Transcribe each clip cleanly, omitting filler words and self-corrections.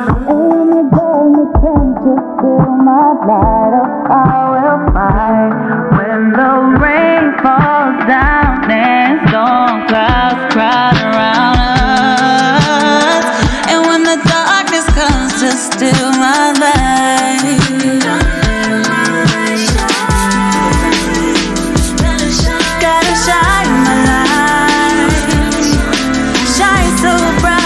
When the rain falls down and storm clouds crowd around us, and when the darkness comes to steal my light, gotta shine my light, shine so bright.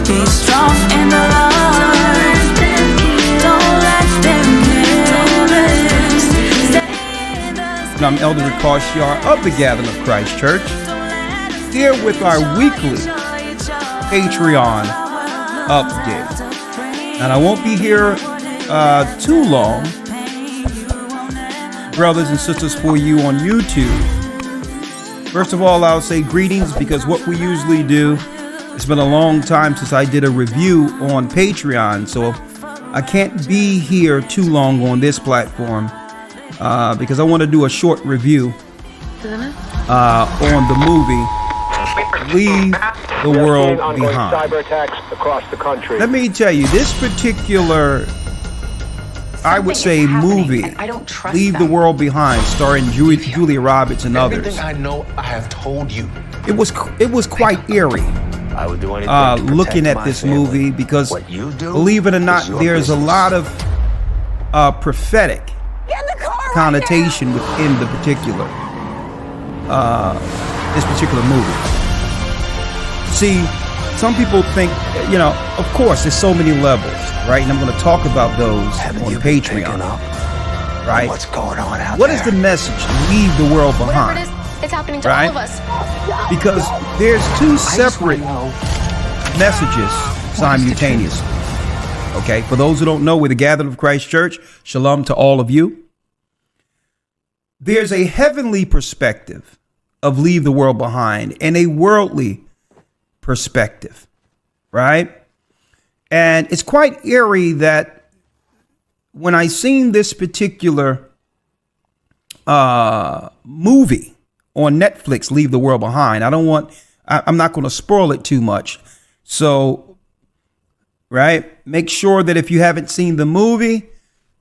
Be strong in the Lord, don't let them kill us. I'm Elder Ricard of the Gathering of Christ Church, here with our weekly Patreon update. And I won't be here too long, brothers and sisters, for you on YouTube. First of all, I'll say greetings, because what we usually do, it's been a long time since I did a review on Patreon, so I can't be here too long on this platform because I want to do a short review on the movie Leave the World Behind. Cyber attacks across the country. Let me tell you, this particular, I would say, movie, Leave the World Behind, starring Julia Roberts and others. Everything I know, I have told you. It was quite eerie. I would do anything to looking protect at my this family. movie, because What you do, believe it or not, is your there's a business. lot of prophetic connotation within the particular this particular movie. See, some people think, of course, there's so many levels, right? And I'm going to talk about those Haven't on you been picking Patreon, up right? What's going on out What there? is the message? Leave the world behind. Whatever it is, it's happening to Right? all of us. Because there's two I just wanna separate know. messages simultaneously. Okay, for those who don't know, we're the Gathering of Christ Church. Shalom to all of you. There's a heavenly perspective of Leave the World Behind and a worldly perspective, right? And it's quite eerie that when I seen this particular movie on Netflix, Leave the World Behind, I'm not going to spoil it too much. So, right, make sure that if you haven't seen the movie,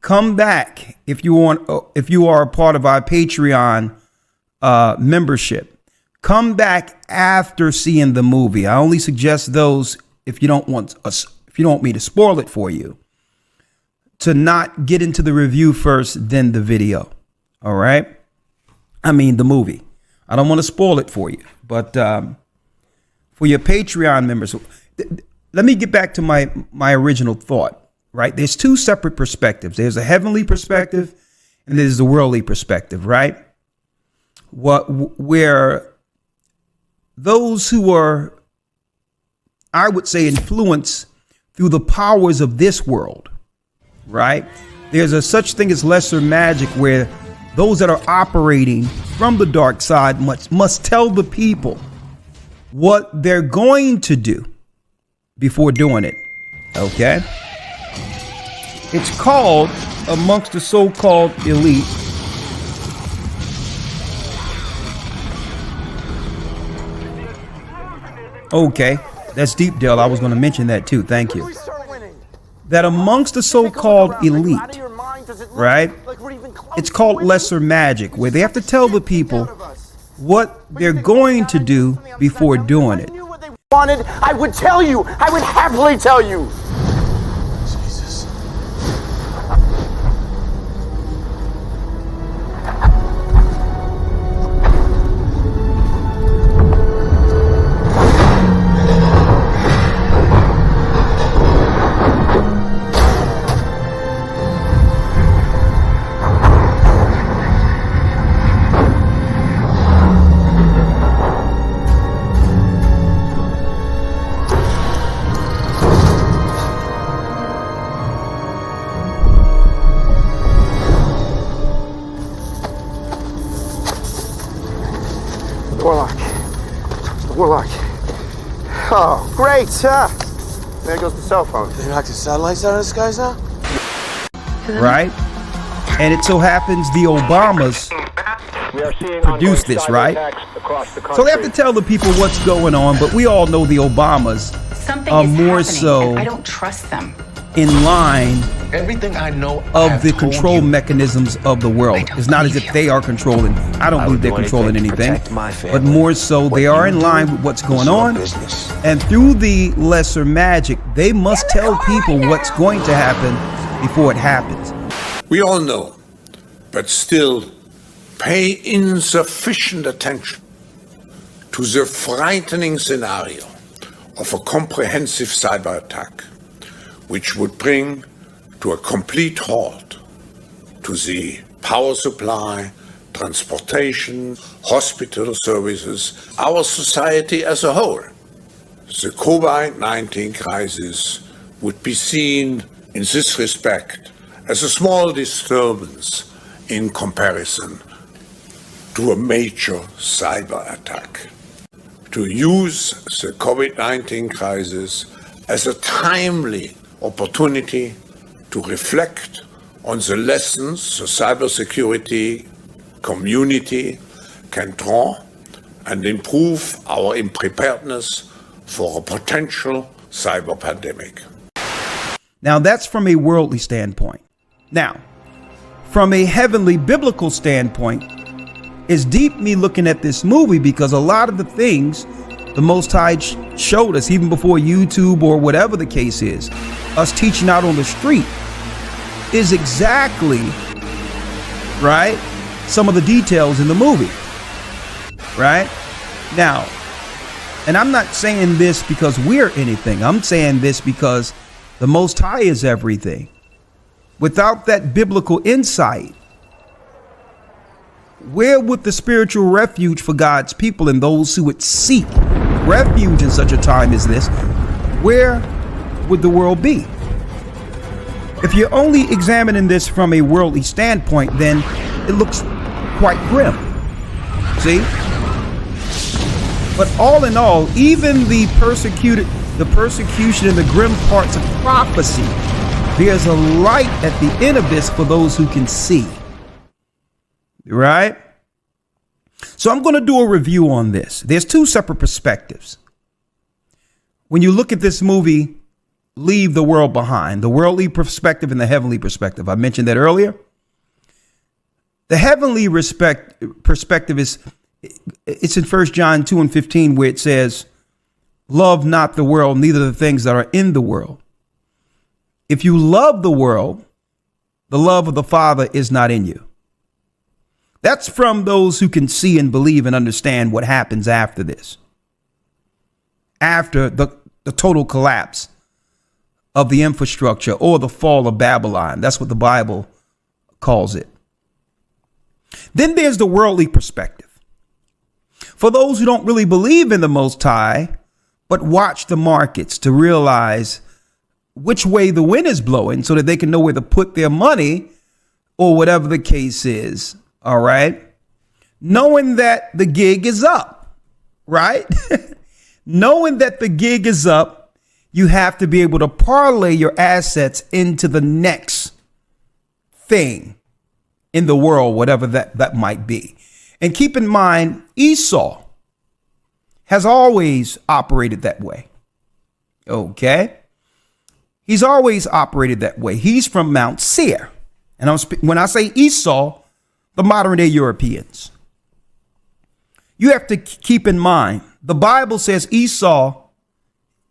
come back if you are a part of our Patreon membership. Come back after seeing the movie. I only suggest those if you don't want me to spoil it for you, to not get into the review first, then the video. All right. I mean, the movie. I don't want to spoil it for you, but for your Patreon members, let me get back to my original thought. Right. There's two separate perspectives. There's a heavenly perspective and there's the worldly perspective. Right. Where those who are, I would say, influenced through the powers of this world. Right. There's a such thing as lesser magic, where those that are operating from the dark side must tell the people what they're going to do before doing it. Okay. It's called, amongst the so-called elite, okay, that's deep, Dale. I was going to mention that too. Thank you. That amongst the so-called elite, right, it's called lesser magic, where they have to tell the people what they're going to do before doing it. Wanted, I would tell you. I would happily tell you. Jesus. Warlock. Oh, great. There goes the cell phone. They knocked the satellites out of the skies now? Right? And it so happens the Obamas produce this, right? So they have to tell the people what's going on, but we all know the Obamas are more so I don't trust them. in line Everything I know of the control mechanisms of the world. It's not as if they are controlling. I don't believe they're controlling anything, but more so they are in line with what's going on. And through the lesser magic, they must tell people what's going to happen before it happens. We all know, but still pay insufficient attention to the frightening scenario of a comprehensive cyber attack, which would bring to a complete halt to the power supply, transportation, hospital services, our society as a whole. The COVID-19 crisis would be seen in this respect as a small disturbance in comparison to a major cyber attack. To use the COVID-19 crisis as a timely opportunity to reflect on the lessons the cybersecurity community can draw and improve our preparedness for a potential cyber pandemic. Now that's from a worldly standpoint. Now, from a heavenly biblical standpoint, it's deep me looking at this movie because a lot of the things the Most High showed us, even before YouTube or whatever the case is, us teaching out on the street, is exactly, right, some of the details in the movie, right? Now, and I'm not saying this because we're anything. I'm saying this because the Most High is everything. Without that biblical insight, where would the spiritual refuge for God's people and those who would seek refuge in such a time as this, where would the world be? If you're only examining this from a worldly standpoint, then it looks quite grim. See? But all in all, even the persecution and the grim parts of prophecy, there's a light at the end of this for those who can see. Right? So I'm going to do a review on this. There's two separate perspectives. When you look at this movie, Leave the World Behind, the worldly perspective and the heavenly perspective. I mentioned that earlier. The heavenly perspective it's in 1 John 2:15, where it says, love not the world, neither the things that are in the world. If you love the world, the love of the Father is not in you. That's from those who can see and believe and understand what happens after this. After the total collapse of the infrastructure or the fall of Babylon. That's what the Bible calls it. Then there's the worldly perspective. For those who don't really believe in the Most High, but watch the markets to realize which way the wind is blowing so that they can know where to put their money or whatever the case is. All right. Knowing that the gig is up, right? Knowing that the gig is up, you have to be able to parlay your assets into the next thing in the world, whatever that might be. And keep in mind, Esau has always operated that way. Okay. He's always operated that way. He's from Mount Seir. And when I say Esau, the modern day Europeans, you have to keep in mind, the Bible says Esau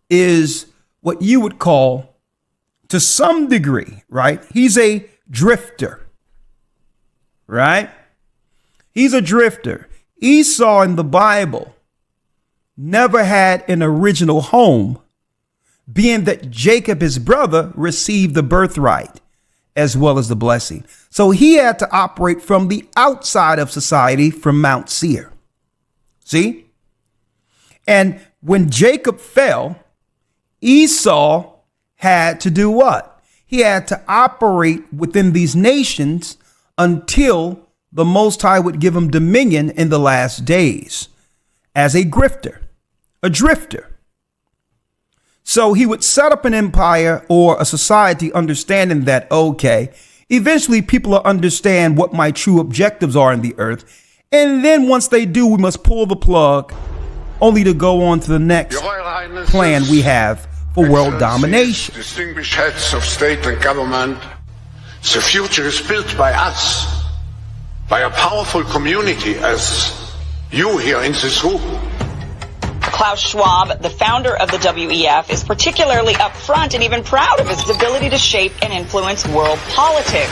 is what you would call, to some degree, right? He's a drifter, right? He's a drifter. Esau in the Bible never had an original home, being that Jacob, his brother, received the birthright as well as the blessing. So he had to operate from the outside of society, from Mount Seir. See? And when Jacob fell, Esau had to do what? He had to operate within these nations until the Most High would give him dominion in the last days as a grifter, a drifter. So he would set up an empire or a society understanding that, okay, eventually people will understand what my true objectives are in the earth. And then once they do, we must pull the plug, only to go on to the next plan we have for world domination. Distinguished heads of state and government, the future is built by us, by a powerful community as you here in this room. Klaus Schwab, the founder of the WEF, is particularly upfront and even proud of his ability to shape and influence world politics.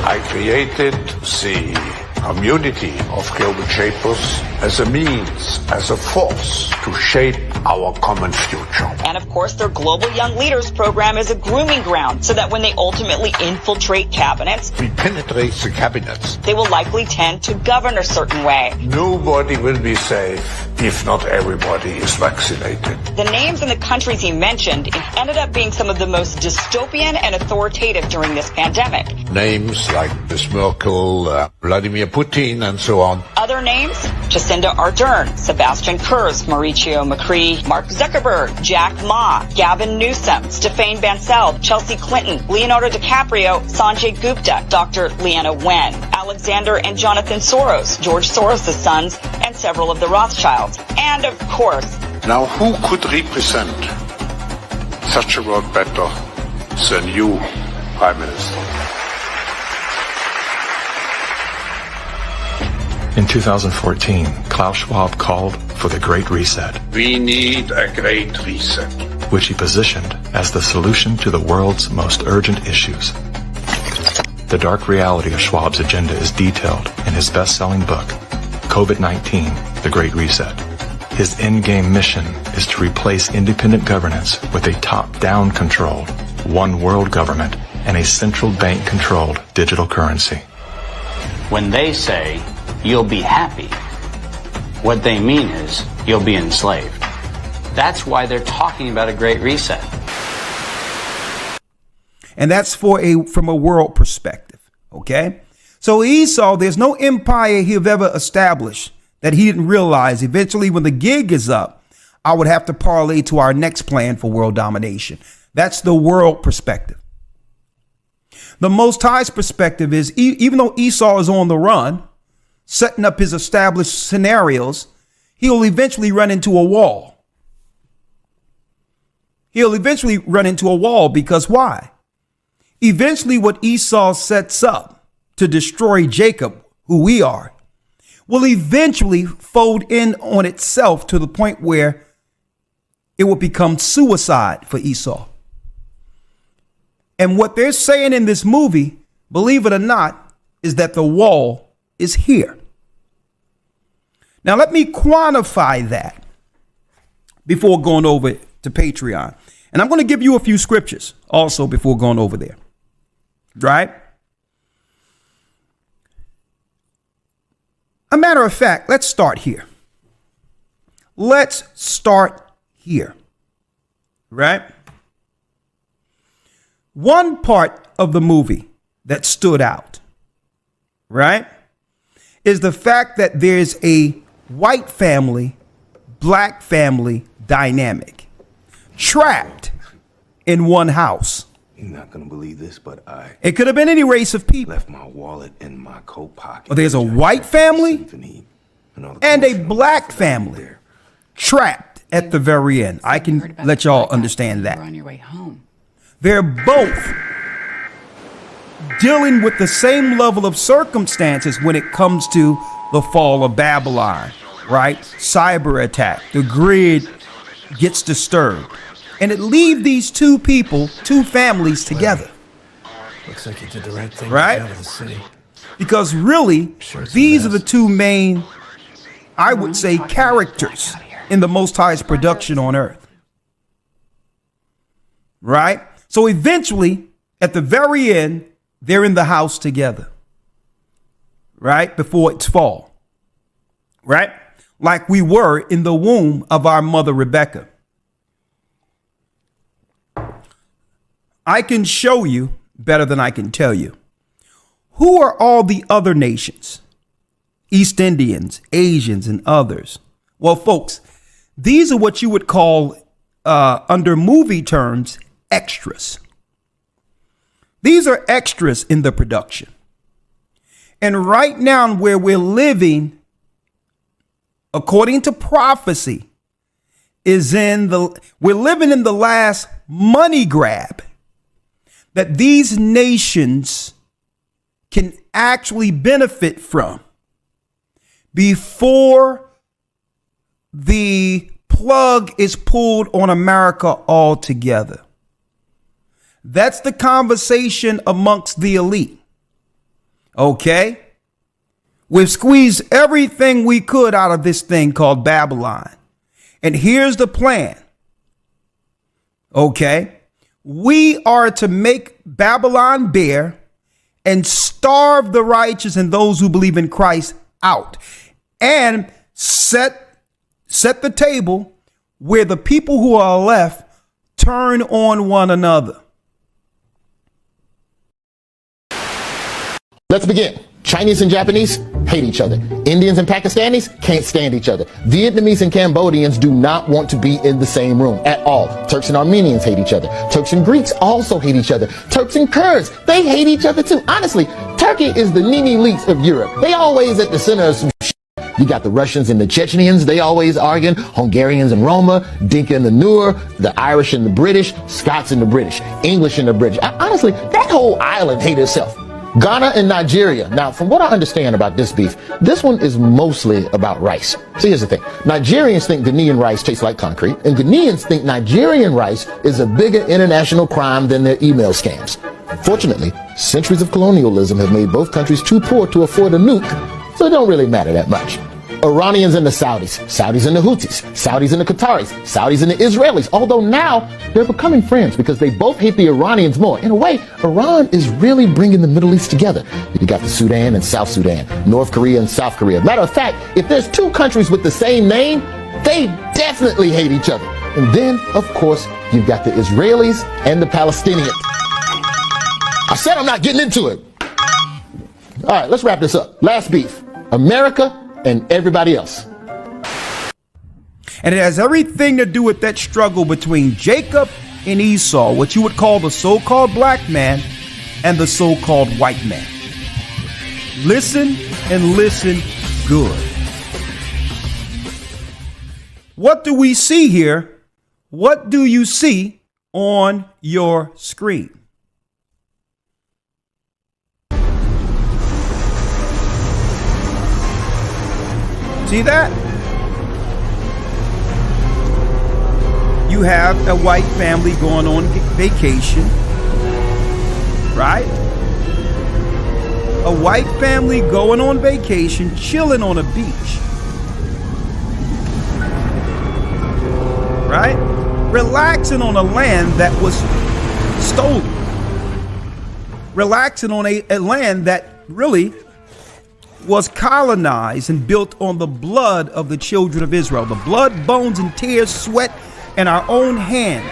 I created the community of global shapers as a means, as a force to shape our common future. And of course, their Global Young Leaders program is a grooming ground so that when they ultimately infiltrate cabinets, We penetrate the cabinets. they will likely tend to govern a certain way. Nobody will be safe if not everybody is vaccinated. The names and the countries he mentioned ended up being some of the most dystopian and authoritative during this pandemic. Names like Ms. Merkel, Vladimir Putin, and so on. Other names? Jacinda Ardern, Sebastian Kurz, Mauricio Macri, Mark Zuckerberg, Jack Ma, Gavin Newsom, Stéphane Bancel, Chelsea Clinton, Leonardo DiCaprio, Sanjay Gupta, Dr. Leana Wen, Alexander and Jonathan Soros, George Soros' sons, and several of the Rothschilds. And of course, Now, who could represent such a world better than you, Prime Minister? In 2014, Klaus Schwab called for the Great Reset, We need a great reset. which he positioned as the solution to the world's most urgent issues. The dark reality of Schwab's agenda is detailed in his best-selling book, COVID-19, The Great Reset. His endgame mission is to replace independent governance with a top-down controlled, one world government and a central bank-controlled digital currency. When they say, you'll be happy, what they mean is, you'll be enslaved. That's why they're talking about a great reset. And that's from a world perspective, okay? So Esau, there's no empire he'll ever establish that he didn't realize eventually when the gig is up, I would have to parlay to our next plan for world domination. That's the world perspective. The Most High's perspective is even though Esau is on the run, setting up his established scenarios, he'll eventually run into a wall. He'll eventually run into a wall because why? Eventually what Esau sets up to destroy Jacob, who we are, will eventually fold in on itself to the point where it will become suicide for Esau. And what they're saying in this movie, believe it or not, is that the wall is here. Now, let me quantify that before going over to Patreon. And I'm going to give you a few scriptures also before going over there. Right? A matter of fact, let's start here. Let's start here. Right? One part of the movie that stood out, right, is the fact that there's a white family, black family dynamic trapped in one house. You're not gonna believe this, but It could have been any race of people. left my wallet in my coat pocket. Well, there's a white family and a black family trapped at the very end. I can let y'all understand that. On your way home. They're both dealing with the same level of circumstances when it comes to the fall of Babylon, right? Cyber attack. The grid gets disturbed. And it leaves these two people, two families together. Looks like you did the right thing. Right? Out of the city. Because really, these are the two main, I would say, characters in the Most High's production on earth. Right? So eventually, at the very end, they're in the house together. Right? Before its fall. Right? Like we were in the womb of our mother, Rebecca. I can show you better than I can tell you. Who are all the other nations? East Indians, Asians, and others. Well, folks, these are what you would call, under movie terms, extras. These are extras in the production. And right now where we're living according to prophecy, we're living in the last money grab that these nations can actually benefit from before the plug is pulled on America altogether. That's the conversation amongst the elite. Okay? We've squeezed everything we could out of this thing called Babylon. And here's the plan. Okay? We are to make Babylon bare and starve the righteous and those who believe in Christ out, and set the table where the people who are left turn on one another. Let's begin. Chinese and Japanese hate each other. Indians and Pakistanis can't stand each other. Vietnamese and Cambodians do not want to be in the same room at all. Turks and Armenians hate each other. Turks and Greeks also hate each other. Turks and Kurds, they hate each other too. Honestly, Turkey is the Nini Leaks of Europe. They always at the center of some shit. You got the Russians and the Chechens, they always arguing. Hungarians and Roma, Dinka and the Nur, the Irish and the British, Scots and the British, English and the British. Honestly, that whole island hate itself. Ghana and Nigeria. Now, from what I understand about this beef, this one is mostly about rice. See, here's the thing. Nigerians think Ghanaian rice tastes like concrete, and Ghanaians think Nigerian rice is a bigger international crime than their email scams. Fortunately, centuries of colonialism have made both countries too poor to afford a nuke, so it don't really matter that much. Iranians and the Saudis, Saudis and the Houthis, Saudis and the Qataris, Saudis and the Israelis, although now they're becoming friends because they both hate the Iranians more. In a way, Iran is really bringing the Middle East together. You got the Sudan and South Sudan, North Korea and South Korea. Matter of fact, if there's two countries with the same name, they definitely hate each other. And then, of course, you've got the Israelis and the Palestinians. I said I'm not getting into it. All right, let's wrap this up. Last beef. America and everybody else. And it has everything to do with that struggle between Jacob and Esau, what you would call the so-called black man and the so-called white man. Listen and listen good. What do we see here? What do you see on your screen? See that? You have a white family going on vacation, right? A white family going on vacation, chilling on a beach, right? Relaxing on a land that was stolen. Relaxing on a land that really was colonized and built on the blood of the children of Israel. The blood, bones, and tears, sweat, and our own hands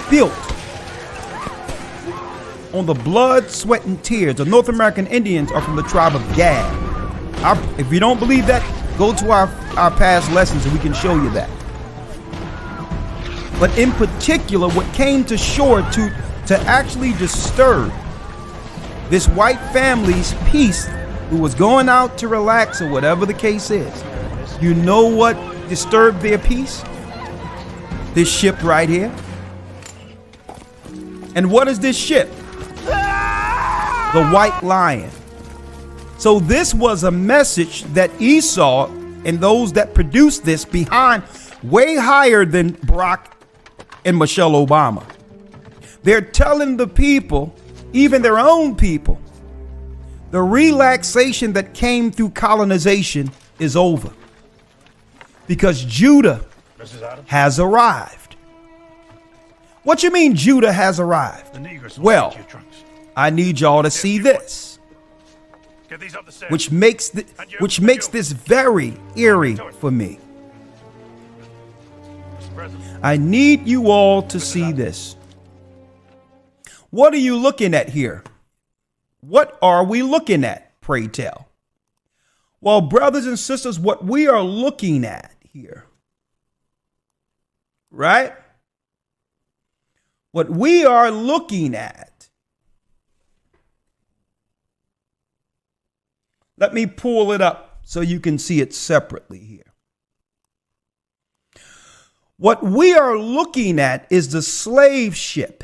built on the blood, sweat, and tears. The North American Indians are from the tribe of Gad. If you don't believe that, go to our past lessons and we can show you that. But in particular, what came to shore to actually disturb this white family's peace, who was going out to relax or whatever the case is. You know what disturbed their peace? This ship right here. And what is this ship? The White Lion. So this was a message that Esau and those that produced this behind, way higher than Barack and Michelle Obama. They're telling the people, even their own people, the relaxation that came through colonization is over because Judah has arrived. What you mean Judah has arrived? Well, I need y'all to see this, which makes this very eerie for me. I need you all to see this. What are you looking at here? What are we looking at, pray tell? Well, brothers and sisters, what we are looking at here, right? What we are looking at, let me pull it up so you can see it separately here. What we are looking at is the slave ship.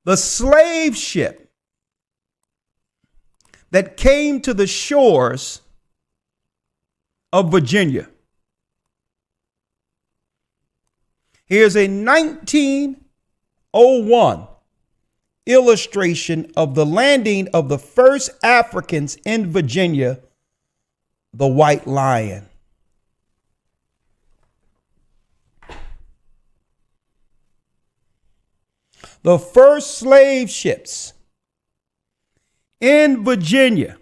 The slave ship that came to the shores of Virginia. Here's a 1901 illustration of the landing of the first Africans in Virginia, the White Lion. The first slave ships in Virginia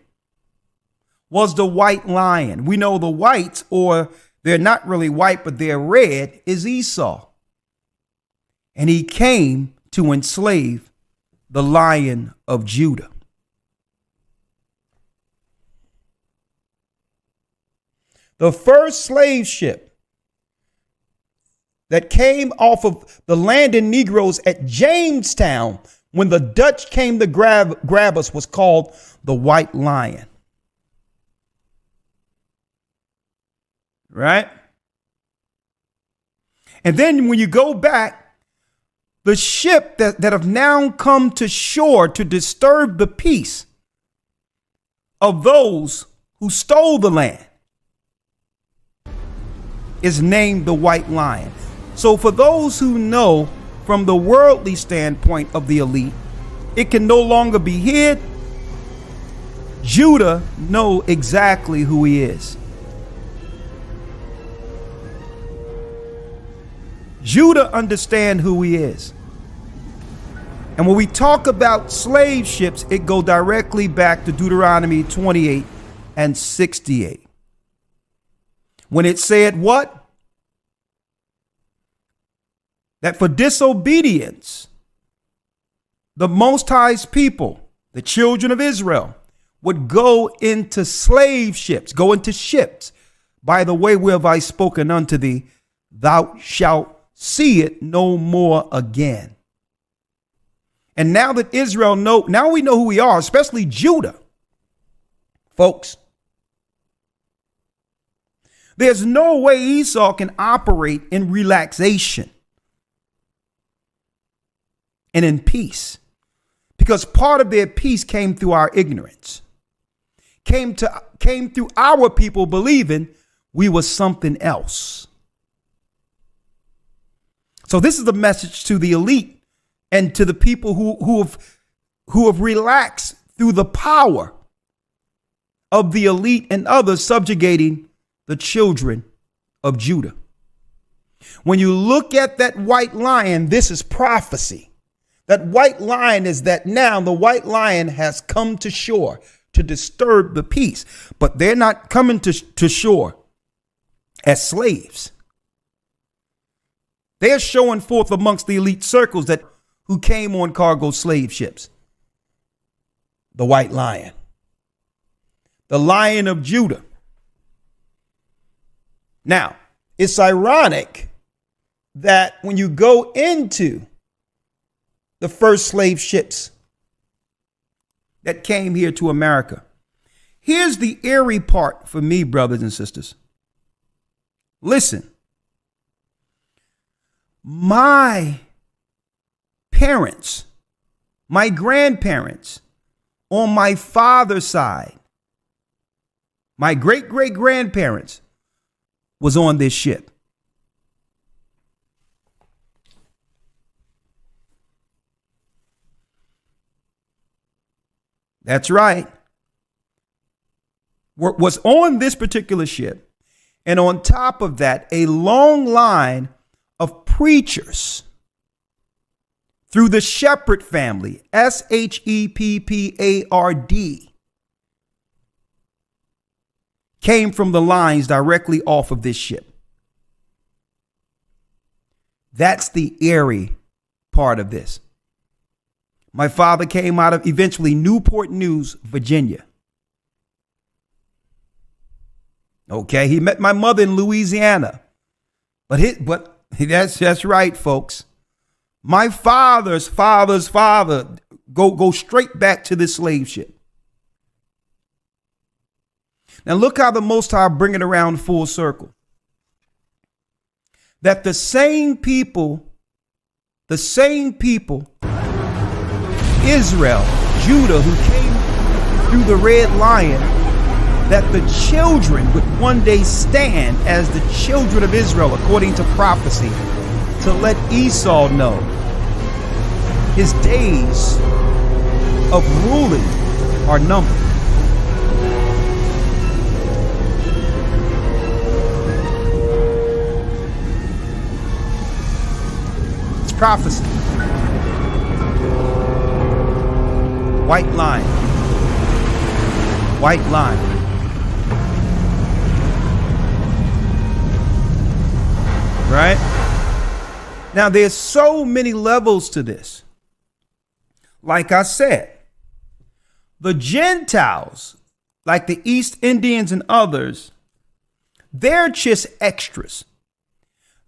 was the White Lion. We know the whites, or they're not really white, but they're red, is Esau. And he came to enslave the Lion of Judah. The first slave ship that came off of the landing Negroes at Jamestown when the Dutch came to grab us was called the White Lion. Right? And then when you go back, the ship that have now come to shore to disturb the peace of those who stole the land is named the White Lion. So for those who know from the worldly standpoint of the elite, it can no longer be hid. Judah know exactly who he is. Judah understand who he is. And when we talk about slave ships, it go directly back to Deuteronomy 28 and 68. When it said what? That for disobedience, the Most High's people, the children of Israel, would go into slave ships, go into ships. By the way, where have I spoken unto thee? Thou shalt see it no more again. And now that Israel now we know who we are, especially Judah, folks. There's no way Esau can operate in relaxation and in peace, because part of their peace came through our ignorance, came through our people believing we were something else. So this is the message to the elite and to the people who have relaxed through the power of the elite and others subjugating the children of Judah. When you look at that white lion, this is prophecy. That white lion is that now the white lion has come to shore to disturb the peace, but they're not coming to shore as slaves. They're showing forth amongst the elite circles that who came on cargo slave ships. The White Lion, the Lion of Judah. Now, it's ironic that when you go into the first slave ships that came here to America, here's the eerie part for me, brothers and sisters. Listen, my parents, my grandparents on my father's side, my great-great-grandparents was on this ship. That's right. Was on this particular ship. And on top of that, a long line of preachers through the Shepherd family, Sheppard, came from the lines directly off of this ship. That's the eerie part of this. My father came out of eventually Newport News, Virginia. Okay, he met my mother in Louisiana. But that's right, folks. My father's father go straight back to this slave ship. Now look how the Most High bring it around full circle. that the same people, Israel, Judah, who came through the Red Lion, that the children would one day stand as the children of Israel, according to prophecy, to let Esau know his days of ruling are numbered. It's prophecy. White line. White line. Right? Now, there's so many levels to this. Like I said, the Gentiles, like the East Indians and others, they're just extras.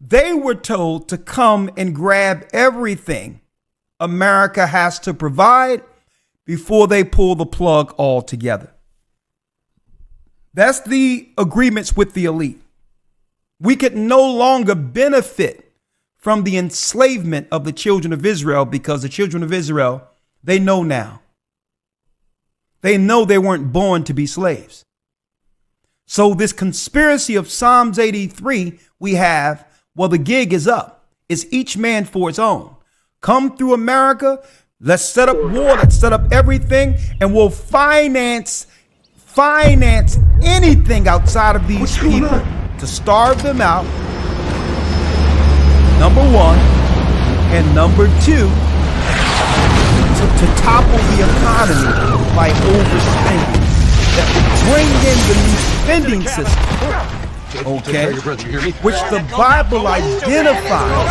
They were told to come and grab everything America has to provide before they pull the plug altogether. That's the agreements with the elite. We could no longer benefit from the enslavement of the children of Israel because the children of Israel, they know now. They know they weren't born to be slaves. So this conspiracy of Psalms 83 we have, well, the gig is up. It's each man for his own. Come through America. Let's set up war. Let's set up everything. And we'll finance anything outside of these people to starve them out. Number one. And number two, to topple the economy by overspending. That would bring in the new spending system. Okay, which the Bible identifies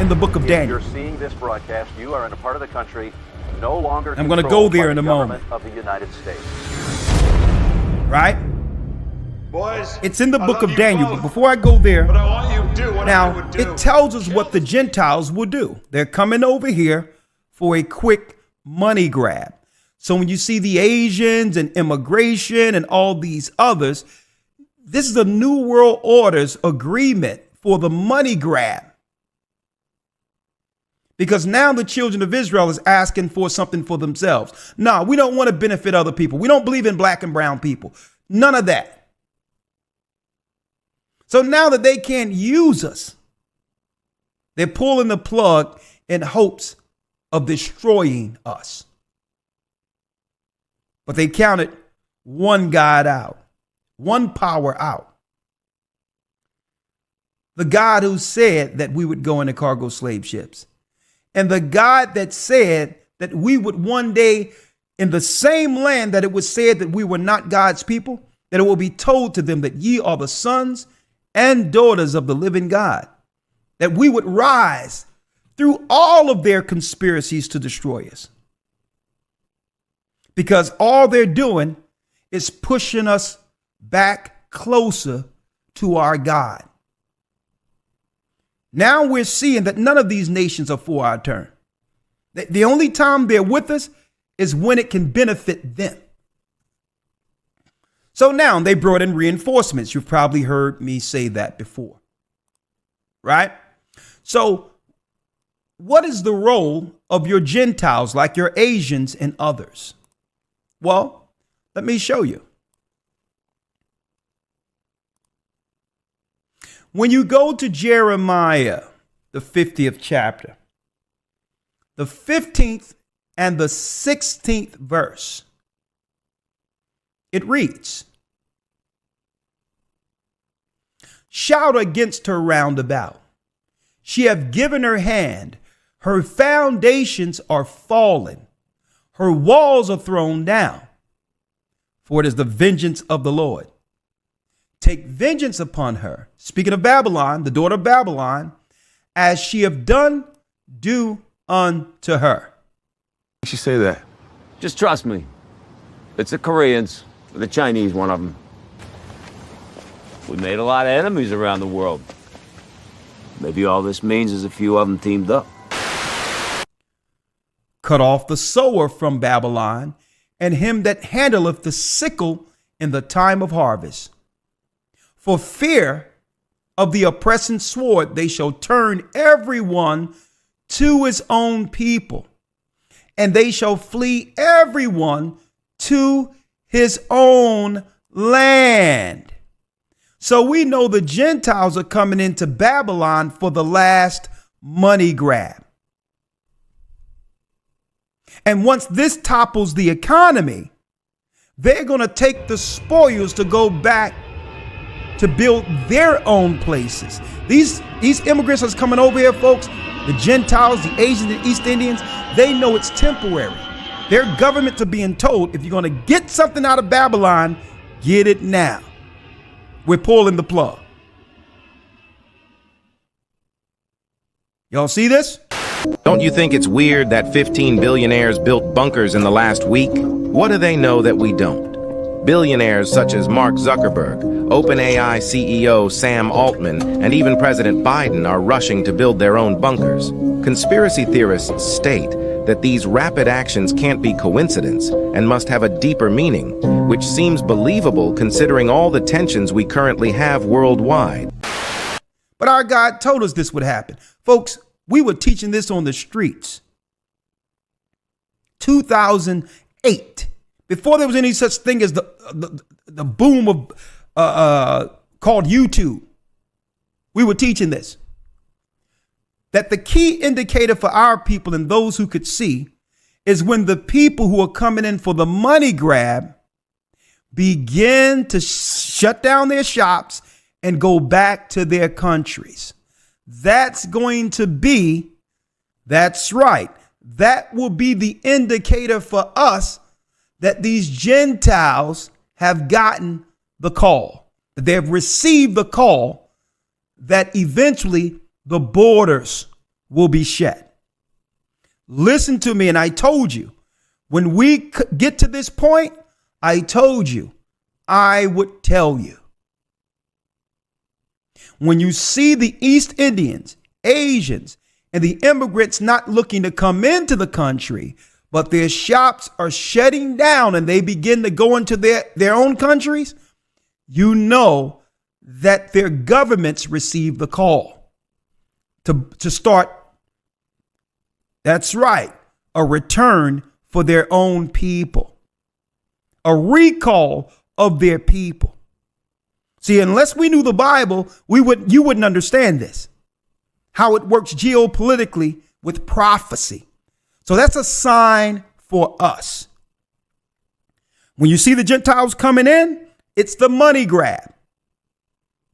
in the book of Daniel. You're seeing this broadcast. You are in a part of the country no longer. I'm going to go there in a moment. Of the United States. Right? Boys, it's in the book of Daniel. But before I go there, what I want you to do, now it tells us what the Gentiles will do. They're coming over here for a quick money grab. So when you see the Asians and immigration and all these others, this is a New World Order's agreement for the money grab. Because now the children of Israel is asking for something for themselves. No, we don't want to benefit other people. We don't believe in black and brown people. None of that. So now that they can't use us, they're pulling the plug in hopes of destroying us. But they counted one God out, one power out. The God who said that we would go into cargo slave ships. And the God that said that we would one day, in the same land that it was said that we were not God's people, that it will be told to them that ye are the sons and daughters of the living God, that we would rise through all of their conspiracies to destroy us. Because all they're doing is pushing us back closer to our God. Now we're seeing that none of these nations are for our turn. The only time they're with us is when it can benefit them. So now they brought in reinforcements. You've probably heard me say that before, right? So what is the role of your Gentiles, like your Asians and others? Well, let me show you. When you go to Jeremiah, the 50th chapter, the 15th and the 16th verse, it reads, shout against her round about. She hath given her hand. Her foundations are fallen. Her walls are thrown down. For it is the vengeance of the Lord. Take vengeance upon her. Speaking of Babylon, the daughter of Babylon, as she have done, do unto her. She say that. Just trust me. It's the Koreans, or the Chinese, one of them. We made a lot of enemies around the world. Maybe all this means is a few of them teamed up. Cut off the sower from Babylon, and him that handleth the sickle in the time of harvest. For fear of the oppressing sword, they shall turn everyone to his own people, and they shall flee everyone to his own land. So we know the Gentiles are coming into Babylon for the last money grab. And once this topples the economy, they're going to take the spoils to go back to build their own places. These immigrants that's coming over here, folks, the Gentiles, the Asians, the East Indians, they know it's temporary. Their governments are being told, if you're going to get something out of Babylon, get it now. We're pulling the plug. Y'all see this? Don't you think it's weird that 15 billionaires built bunkers in the last week? What do they know that we don't? Billionaires such as Mark Zuckerberg, OpenAI CEO Sam Altman, and even President Biden are rushing to build their own bunkers. Conspiracy theorists state that these rapid actions can't be coincidence and must have a deeper meaning, which seems believable considering all the tensions we currently have worldwide. But our God told us this would happen. Folks, we were teaching this on the streets. 2008, before there was any such thing as the boom of called YouTube. We were teaching this. That the key indicator for our people and those who could see is when the people who are coming in for the money grab begin to shut down their shops and go back to their countries. That's going to be, that's right, that will be the indicator for us that these Gentiles have gotten the call, that they have received the call that eventually the borders will be shut. Listen to me, and I told you, when we get to this point, I told you, I would tell you. When you see the East Indians, Asians, and the immigrants not looking to come into the country, but their shops are shutting down and they begin to go into their own countries, you know that their governments receive the call to start, that's right, a return for their own people, a recall of their people. See, unless we knew the Bible, you wouldn't understand this, how it works geopolitically with prophecy. So that's a sign for us. When you see the Gentiles coming in, it's the money grab,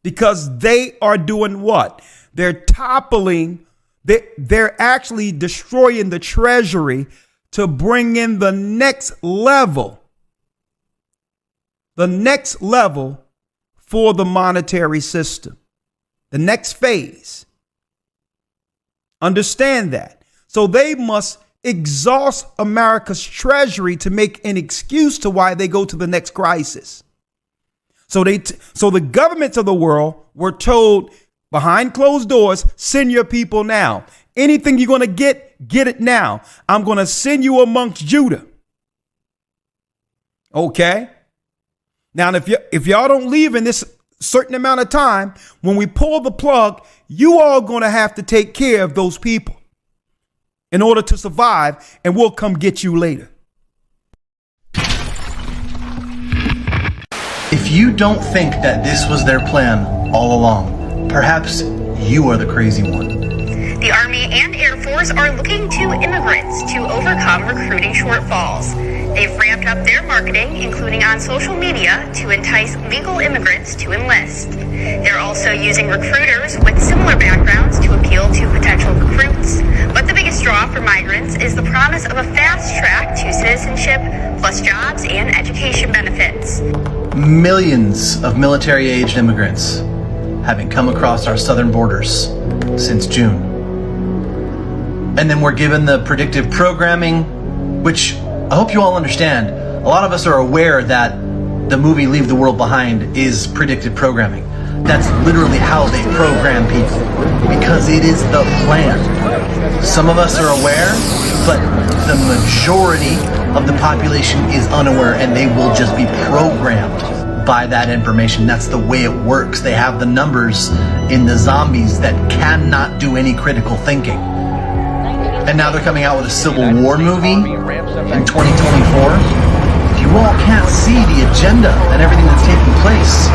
because they are doing what? They're toppling. They're actually destroying the treasury to bring in the next level for the monetary system, the next phase. Understand that. So they must exhaust America's treasury to make an excuse to why they go to the next crisis. So the governments of the world were told behind closed doors, send your people now. Anything you're going to get it now. I'm going to send you amongst Judah. Okay. Now, if y'all don't leave in this certain amount of time, when we pull the plug, you all going to have to take care of those people in order to survive, and we'll come get you later. If you don't think that this was their plan all along, perhaps you are the crazy one. The Army and Air Force are looking to immigrants to overcome recruiting shortfalls. They've ramped up their marketing, including on social media, to entice legal immigrants to enlist. They're also using recruiters with similar backgrounds to appeal to potential recruits. But the biggest draw for migrants is the promise of a fast track to citizenship, plus jobs and education benefits. Millions of military-aged immigrants having come across our southern borders since June. And then we're given the predictive programming, which I hope you all understand. A lot of us are aware that the movie Leave the World Behind is predictive programming. That's literally how they program people, because it is the plan. Some of us are aware, but the majority of the population is unaware, and they will just be programmed by that information. That's the way it works. They have the numbers in the zombies that cannot do any critical thinking. And now they're coming out with a Civil War movie in 2024. If you all can't see the agenda and everything that's taking place,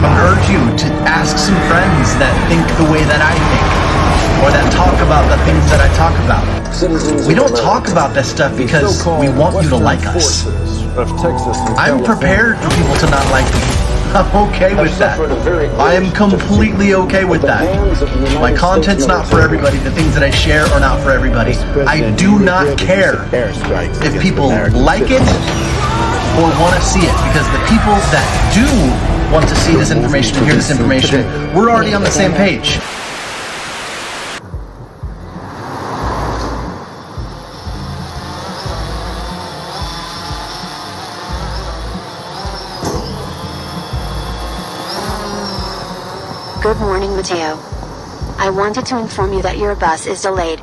I urge you to ask some friends that think the way that I think, or that talk about the things that I talk about. We don't talk about this stuff because we want you to like us. I'm prepared for people to not like me. I'm okay with that. I am completely okay with that. My content's not for everybody. The things that I share are not for everybody. I do not care if people like it or want to see it, because the people that do want to see this information and hear this information, we're already on the same page. Good morning, Mateo. I wanted to inform you that your bus is delayed.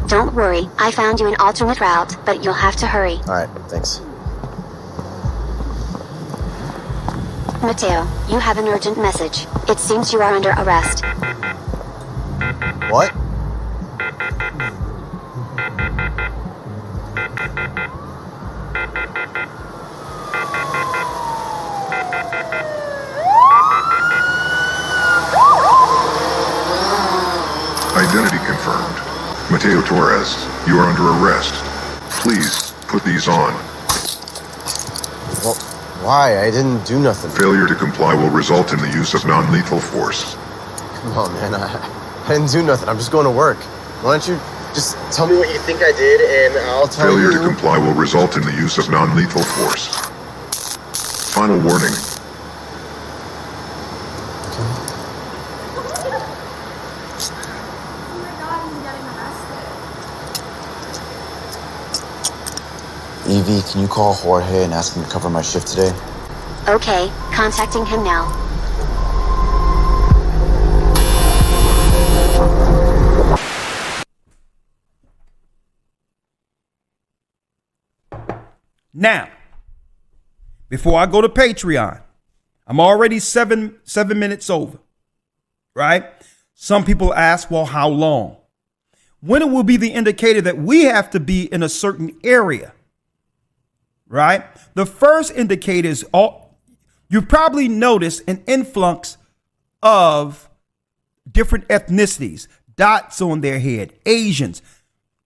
Don't worry, I found you an alternate route, but you'll have to hurry. Alright, thanks. Mateo, you have an urgent message. It seems you are under arrest. What? Identity confirmed. Mateo Torres, you are under arrest. Please, put these on. Well, why? I didn't do nothing. Failure to comply will result in the use of non-lethal force. Come on, man. I didn't do nothing. I'm just going to work. Why don't you just tell me what you think I did, and I'll tell you... Failure to comply will result in the use of non-lethal force. Final warning. Evie, can you call Jorge and ask him to cover my shift today? Okay, contacting him now. Now, before I go to Patreon, I'm already seven minutes over, right? Some people ask, well, how long? When it will be the indicator that we have to be in a certain area, right? The first indicator is you probably noticed an influx of different ethnicities, dots on their head, Asians,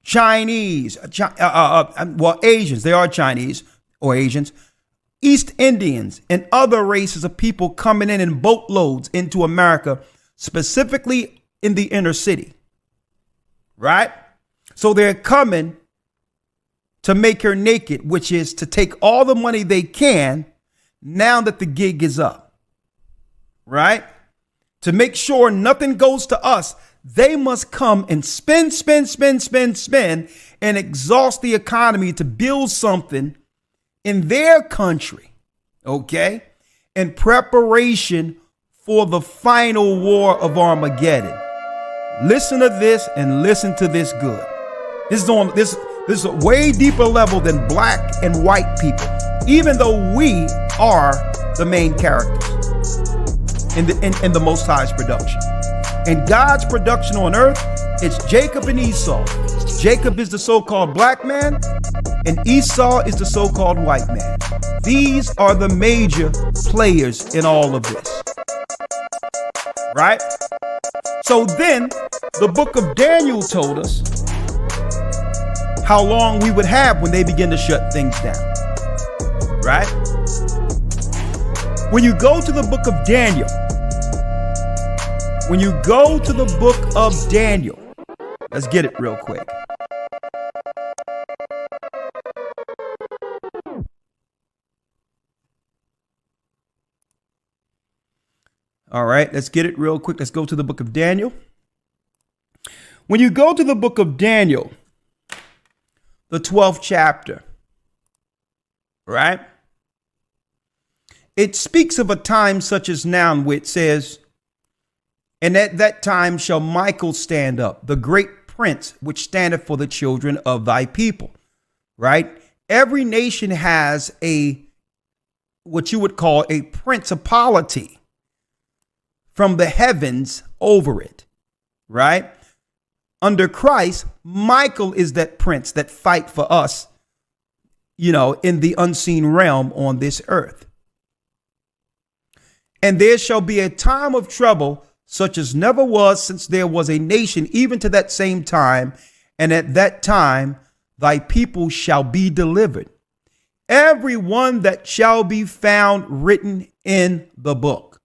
Chinese, Asians, they are Chinese or Asians, East Indians, and other races of people coming in boatloads into America, specifically in the inner city, right? So they're coming to make her naked, which is to take all the money they can now that the gig is up, right? To make sure nothing goes to us, they must come and spend, and exhaust the economy to build something in their country, okay? In preparation for the final war of Armageddon. Listen to this and listen to this good. This is a way deeper level than black and white people, even though we are the main characters in the Most High's production. In God's production on earth, it's Jacob and Esau. Jacob is the so-called black man, and Esau is the so-called white man. These are the major players in all of this, right? So then the book of Daniel told us how long we would have when they begin to shut things down, right? When you go to the book of Daniel, let's get it real quick. All right, let's get it real quick. Let's go to the book of Daniel. When you go to the book of Daniel, the 12th chapter, right? It speaks of a time such as now, where it says, and at that time shall Michael stand up, the great prince, which standeth for the children of thy people, right? Every nation has a what you would call a principality from the heavens over it, right? Under Christ, Michael is that prince that fight for us, in the unseen realm on this earth. And there shall be a time of trouble such as never was since there was a nation, even to that same time. And at that time, thy people shall be delivered, every one that shall be found written in the book.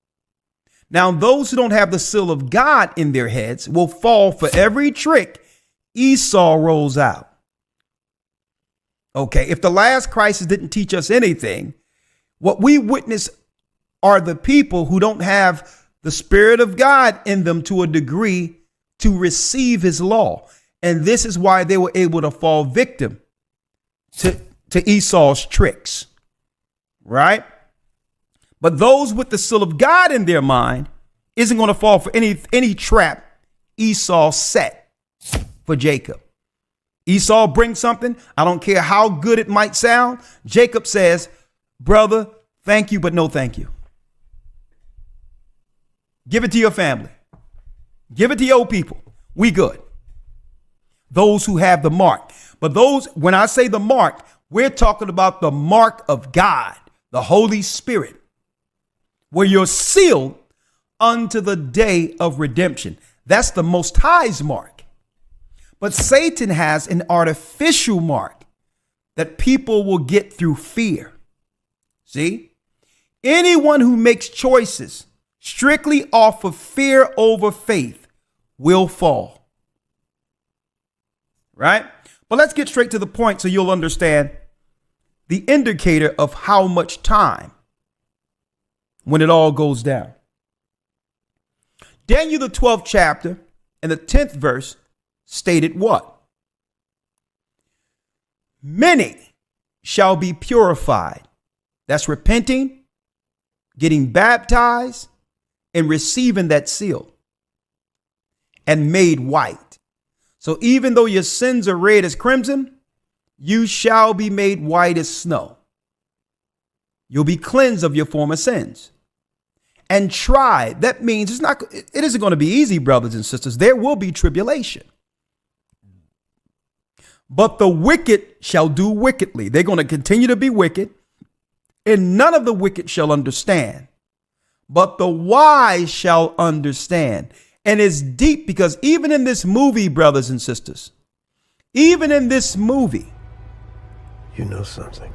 Now, those who don't have the seal of God in their heads will fall for every trick Esau rolls out. Okay, if the last crisis didn't teach us anything, what we witness are the people who don't have the Spirit of God in them to a degree to receive his law. And this is why they were able to fall victim to Esau's tricks, right? But those with the seal of God in their mind isn't going to fall for any trap Esau set for Jacob. Esau brings something. I don't care how good it might sound. Jacob says, brother, thank you, but no thank you. Give it to your family. Give it to your people. We good. Those who have the mark. But those, when I say the mark, we're talking about the mark of God, the Holy Spirit, where you're sealed unto the day of redemption. That's the Most High's mark. But Satan has an artificial mark that people will get through fear. See, anyone who makes choices strictly off of fear over faith will fall. Right? But let's get straight to the point so you'll understand the indicator of how much time when it all goes down. Daniel, the 12th chapter and the 10th verse stated what? Many shall be purified. That's repenting, getting baptized, and receiving that seal, and made white. So even though your sins are red as crimson, you shall be made white as snow. You'll be cleansed of your former sins. And tried. That means it isn't going to be easy, brothers and sisters. There will be tribulation. But the wicked shall do wickedly. They're going to continue to be wicked, and none of the wicked shall understand. But the wise shall understand. And it's deep because even in this movie, brothers and sisters, even in this movie, you know something.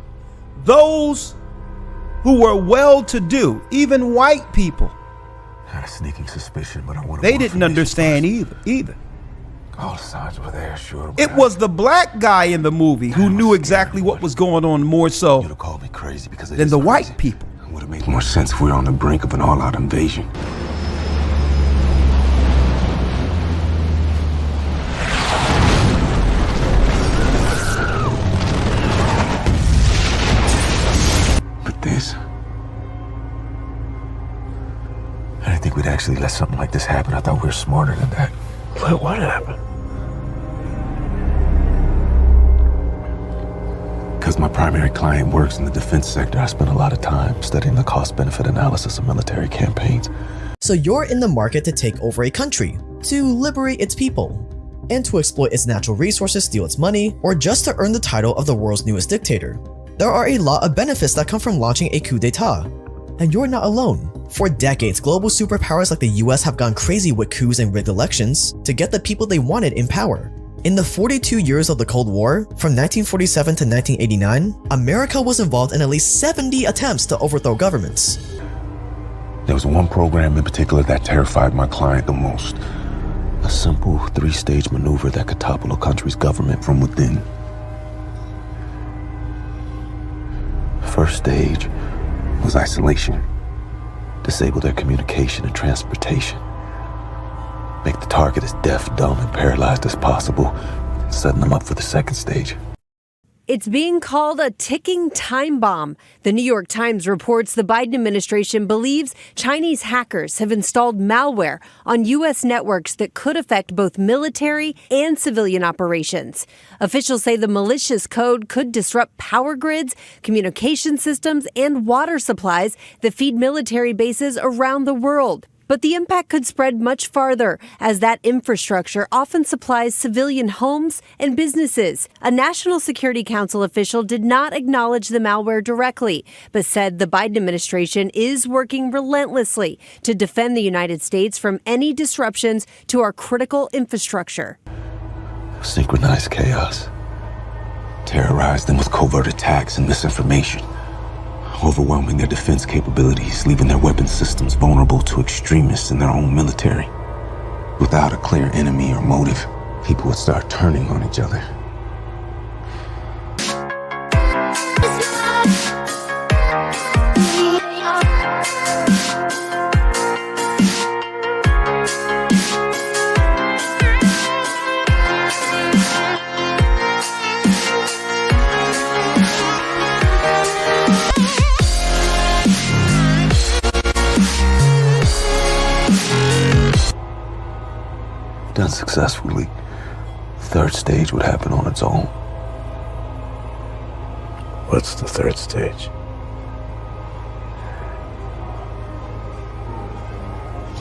Those who were well-to-do, even white people, I had a sneaking suspicion, but I wanted they didn't understand either. All sides were there, sure. It was the black guy in the movie who knew exactly what was going on more so You'd have called me crazy because than the white people. It would have made more sense if we were on the brink of an all-out invasion. But this... I didn't think we'd actually let something like this happen. I thought we were smarter than that. What happened? Because my primary client works in the defense sector, I spent a lot of time studying the cost-benefit analysis of military campaigns. So you're in the market to take over a country, to liberate its people, and to exploit its natural resources, steal its money, or just to earn the title of the world's newest dictator. There are a lot of benefits that come from launching a coup d'etat. And you're not alone. For decades, global superpowers like the US have gone crazy with coups and rigged elections to get the people they wanted in power. In the 42 years of the Cold War, from 1947 to 1989, America was involved in at least 70 attempts to overthrow governments. There was one program in particular that terrified my client the most. A simple 3-stage maneuver that could topple a country's government from within. First stage was isolation. Disable their communication and transportation. Make the target as deaf, dumb, and paralyzed as possible, setting them up for the second stage. It's being called a ticking time bomb. The New York Times reports the Biden administration believes Chinese hackers have installed malware on U.S. networks that could affect both military and civilian operations. Officials say the malicious code could disrupt power grids, communication systems, and water supplies that feed military bases around the world. But the impact could spread much farther, as that infrastructure often supplies civilian homes and businesses. A National Security Council official did not acknowledge the malware directly, but said the Biden administration is working relentlessly to defend the United States from any disruptions to our critical infrastructure. Synchronized chaos. Terrorize them with covert attacks and misinformation. Overwhelming their defense capabilities, leaving their weapon systems vulnerable to extremists in their own military. Without a clear enemy or motive, people would start turning on each other. Done successfully, third stage would happen on its own. What's the third stage?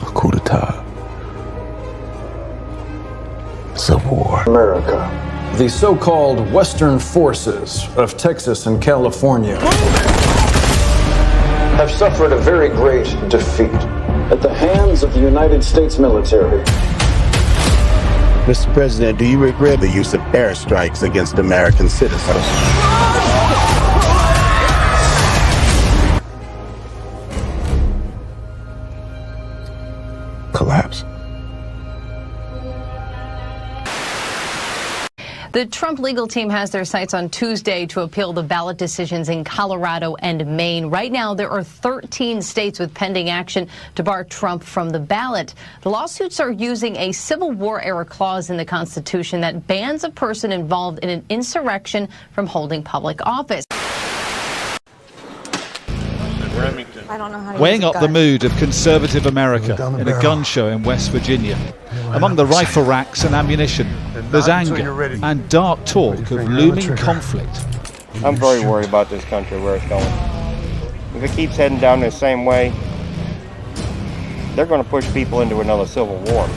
A coup d'etat. Civil war. America. The so-called Western forces of Texas and California have suffered a very great defeat at the hands of the United States military. Mr. President, do you regret the use of airstrikes against American citizens? Collapse. The Trump legal team has their sights on Tuesday to appeal the ballot decisions in Colorado and Maine. Right now, there are 13 states with pending action to bar Trump from the ballot. The lawsuits are using a Civil War-era clause in the Constitution that bans a person involved in an insurrection from holding public office. I don't know how to Weighing use a up the gun. mood of conservative America in a gun show in West Virginia. Among the rifle racks and ammunition, there's anger and dark talk of looming conflict. I'm very worried about this country, where it's going. If it keeps heading down the same way, they're going to push people into another civil war.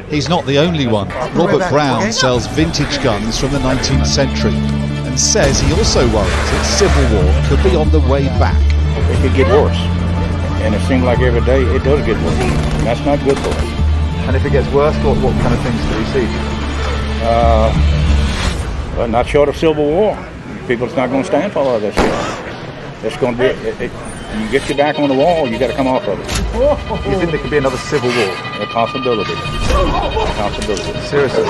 He's not the only one. Robert Brown sells vintage guns from the 19th century and says he also worries that civil war could be on the way back. It could get worse. And it seems like every day it does get worse. That's not good for us. And if it gets worse, what kind of things do we see? Well, not short of civil war. People's not going to stand for all of this shit. It's going to be, you get your back on the wall, you got to come off of it. You think there could be another civil war? A possibility. A possibility. Seriously?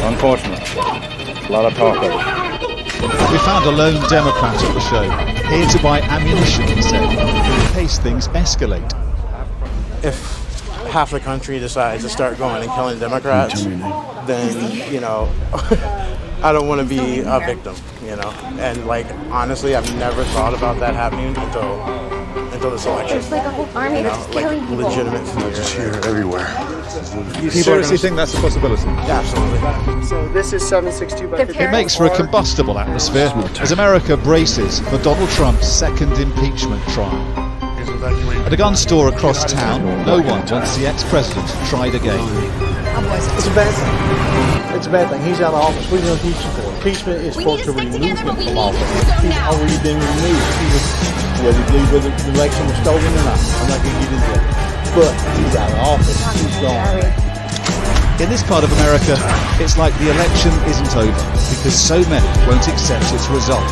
Unfortunately. A lot of talk of it. We found a lone Democrat at the show, here to buy ammunition, he said, in case things escalate. If half the country decides to start going and killing Democrats, then, you know, I don't want to be a victim, you know. And, like, honestly, I've never thought about that happening until this election. There's like a whole army You know, that's like killing people. legitimate fear. Just here, everywhere. You seriously think that's a possibility? Absolutely. So this is 762 by It makes for a combustible atmosphere as America braces for Donald Trump's second impeachment trial. At a gun store across town, no one wants the ex-president tried again. It's a bad thing. It's a bad thing. He's out of office. What are you going to impeach him for? Impeachment is supposed to remove him from office. He's already been removed. Whether you believe whether the election was stolen or not, I'm not going to get into that. But he's out of office. He's gone. In this part of America, it's like the election isn't over because so many won't accept its result.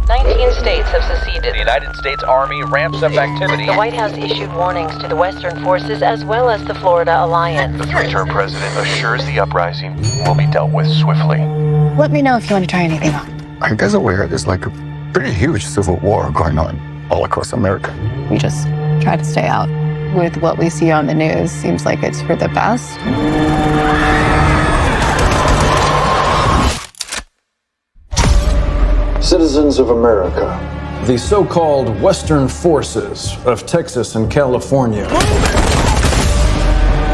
19 states have seceded. The United States Army ramps up activity. The White House issued warnings to the Western forces as well as the Florida Alliance. The three-term president assures the uprising will be dealt with swiftly. Let me know if you want to try anything on. I guess aware there's like a pretty huge civil war going on all across America. We just try to stay out. With what we see on the news, seems like it's for the best. hands of America, the so-called Western forces of Texas and California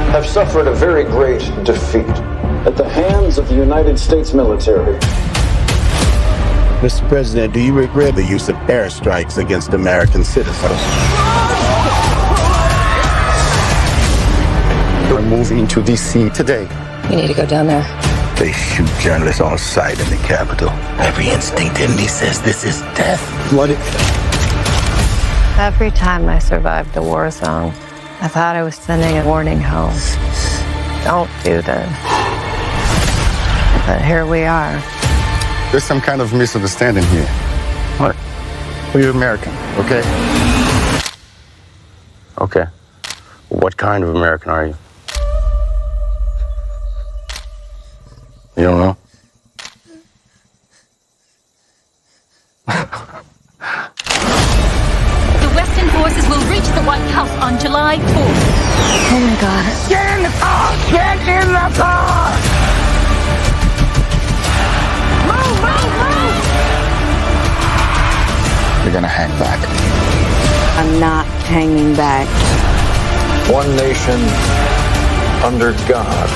have suffered a very great defeat at the hands of the United States military. Mr. President, do you regret the use of airstrikes against American citizens? We're moving to D.C. today. You need to go down there. They shoot journalists on sight in the Capitol. Every instinct in me says this is death. Blooded. Every time I survived a war zone, I thought I was sending a warning home. Don't do this. But here we are. There's some kind of misunderstanding here. What? Well, you're American, okay? Okay. What kind of American are you? You don't know? The Western forces will reach the White House on July 4th. Oh my God. Get in the car! Get in the car! Move, move, move! You're gonna hang back. I'm not hanging back. One nation under God,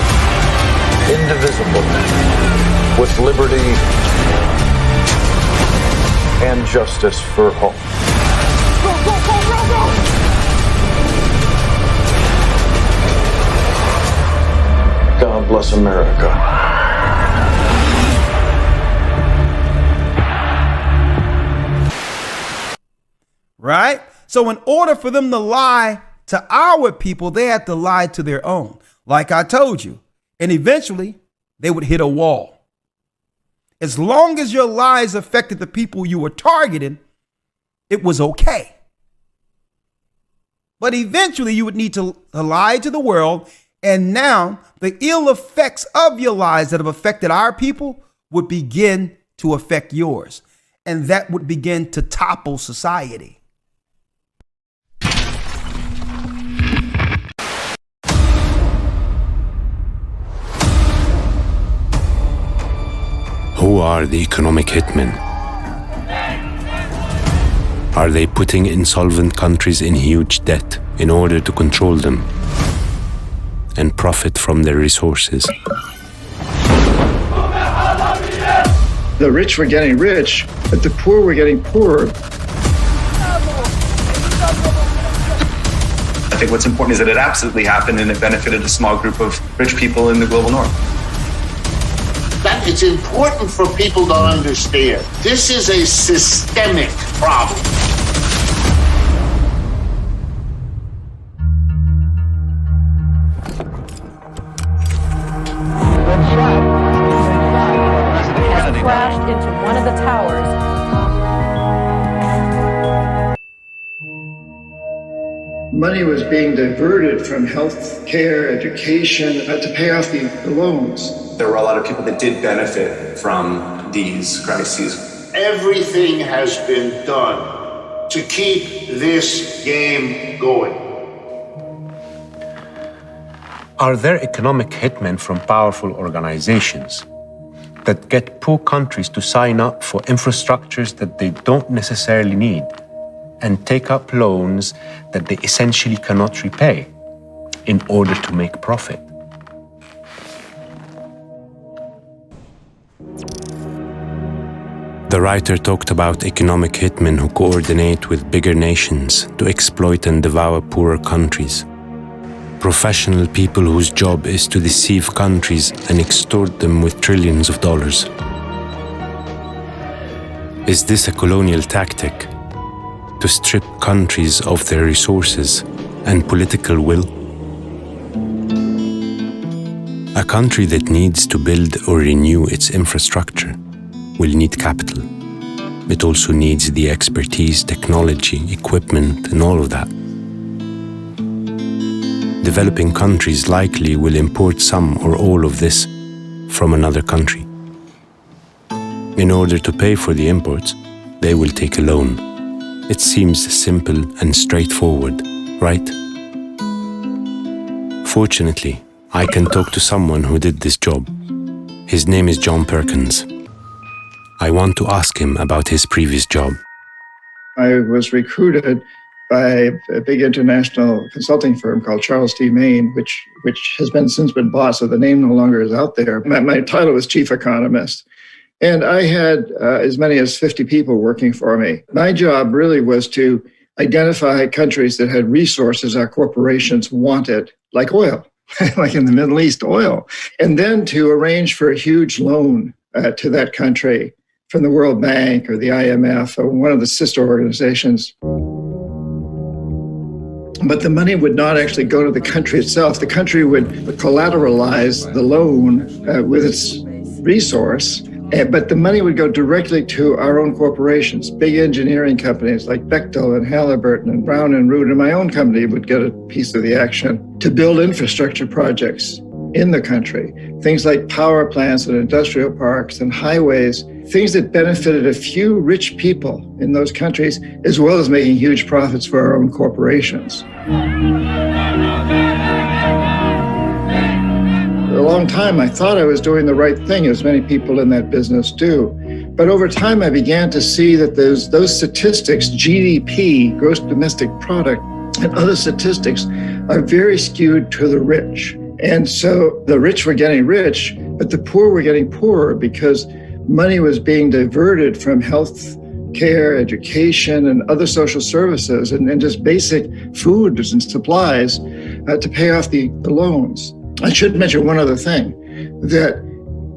indivisible, with liberty and justice for all. Go, go, go, go, go! God bless America. Right? So in order for them to lie to our people, they had to lie to their own, like I told you. And eventually, they would hit a wall. As long as your lies affected the people you were targeting, it was okay. But eventually, you would need to lie to the world. And now, the ill effects of your lies that have affected our people would begin to affect yours. And that would begin to topple society. Who are the economic hitmen? Are they putting insolvent countries in huge debt in order to control them and profit from their resources? The rich were getting rich, but the poor were getting poorer. I think what's important is that it absolutely happened and it benefited a small group of rich people in the global north. That it's important for people to understand. This is a systemic problem. Crashed into one of the towers. Money was being diverted from health care, education, to pay off the loans. There were a lot of people that did benefit from these crises. Everything has been done to keep this game going. Are there economic hitmen from powerful organizations that get poor countries to sign up for infrastructures that they don't necessarily need and take up loans that they essentially cannot repay in order to make profit? The writer talked about economic hitmen who coordinate with bigger nations to exploit and devour poorer countries. Professional people whose job is to deceive countries and extort them with trillions of dollars. Is this a colonial tactic to strip countries of their resources and political will? A country that needs to build or renew its infrastructure will need capital. It also needs the expertise, technology, equipment, and all of that. Developing countries likely will import some or all of this from another country. In order to pay for the imports, they will take a loan. It seems simple and straightforward, right? Fortunately, I can talk to someone who did this job. His name is John Perkins. I want to ask him about his previous job. I was recruited by a big international consulting firm called Charles T. Main, which has since been bought, so the name no longer is out there. My title was chief economist. And I had as many as 50 people working for me. My job really was to identify countries that had resources our corporations wanted, like oil, like in the Middle East, oil, and then to arrange for a huge loan to that country from the World Bank or the IMF or one of the sister organizations. But the money would not actually go to the country itself. The country would collateralize the loan with its resource, but the money would go directly to our own corporations, big engineering companies like Bechtel and Halliburton and Brown and Root, and my own company would get a piece of the action to build infrastructure projects in the country, things like power plants and industrial parks and highways, things that benefited a few rich people in those countries, as well as making huge profits for our own corporations. For a long time, I thought I was doing the right thing, as many people in that business do. But over time, I began to see that those statistics, GDP, gross domestic product, and other statistics are very skewed to the rich. And so the rich were getting rich, but the poor were getting poorer because money was being diverted from health care, education, and other social services, and just basic foods and supplies to pay off the loans. I should mention one other thing, that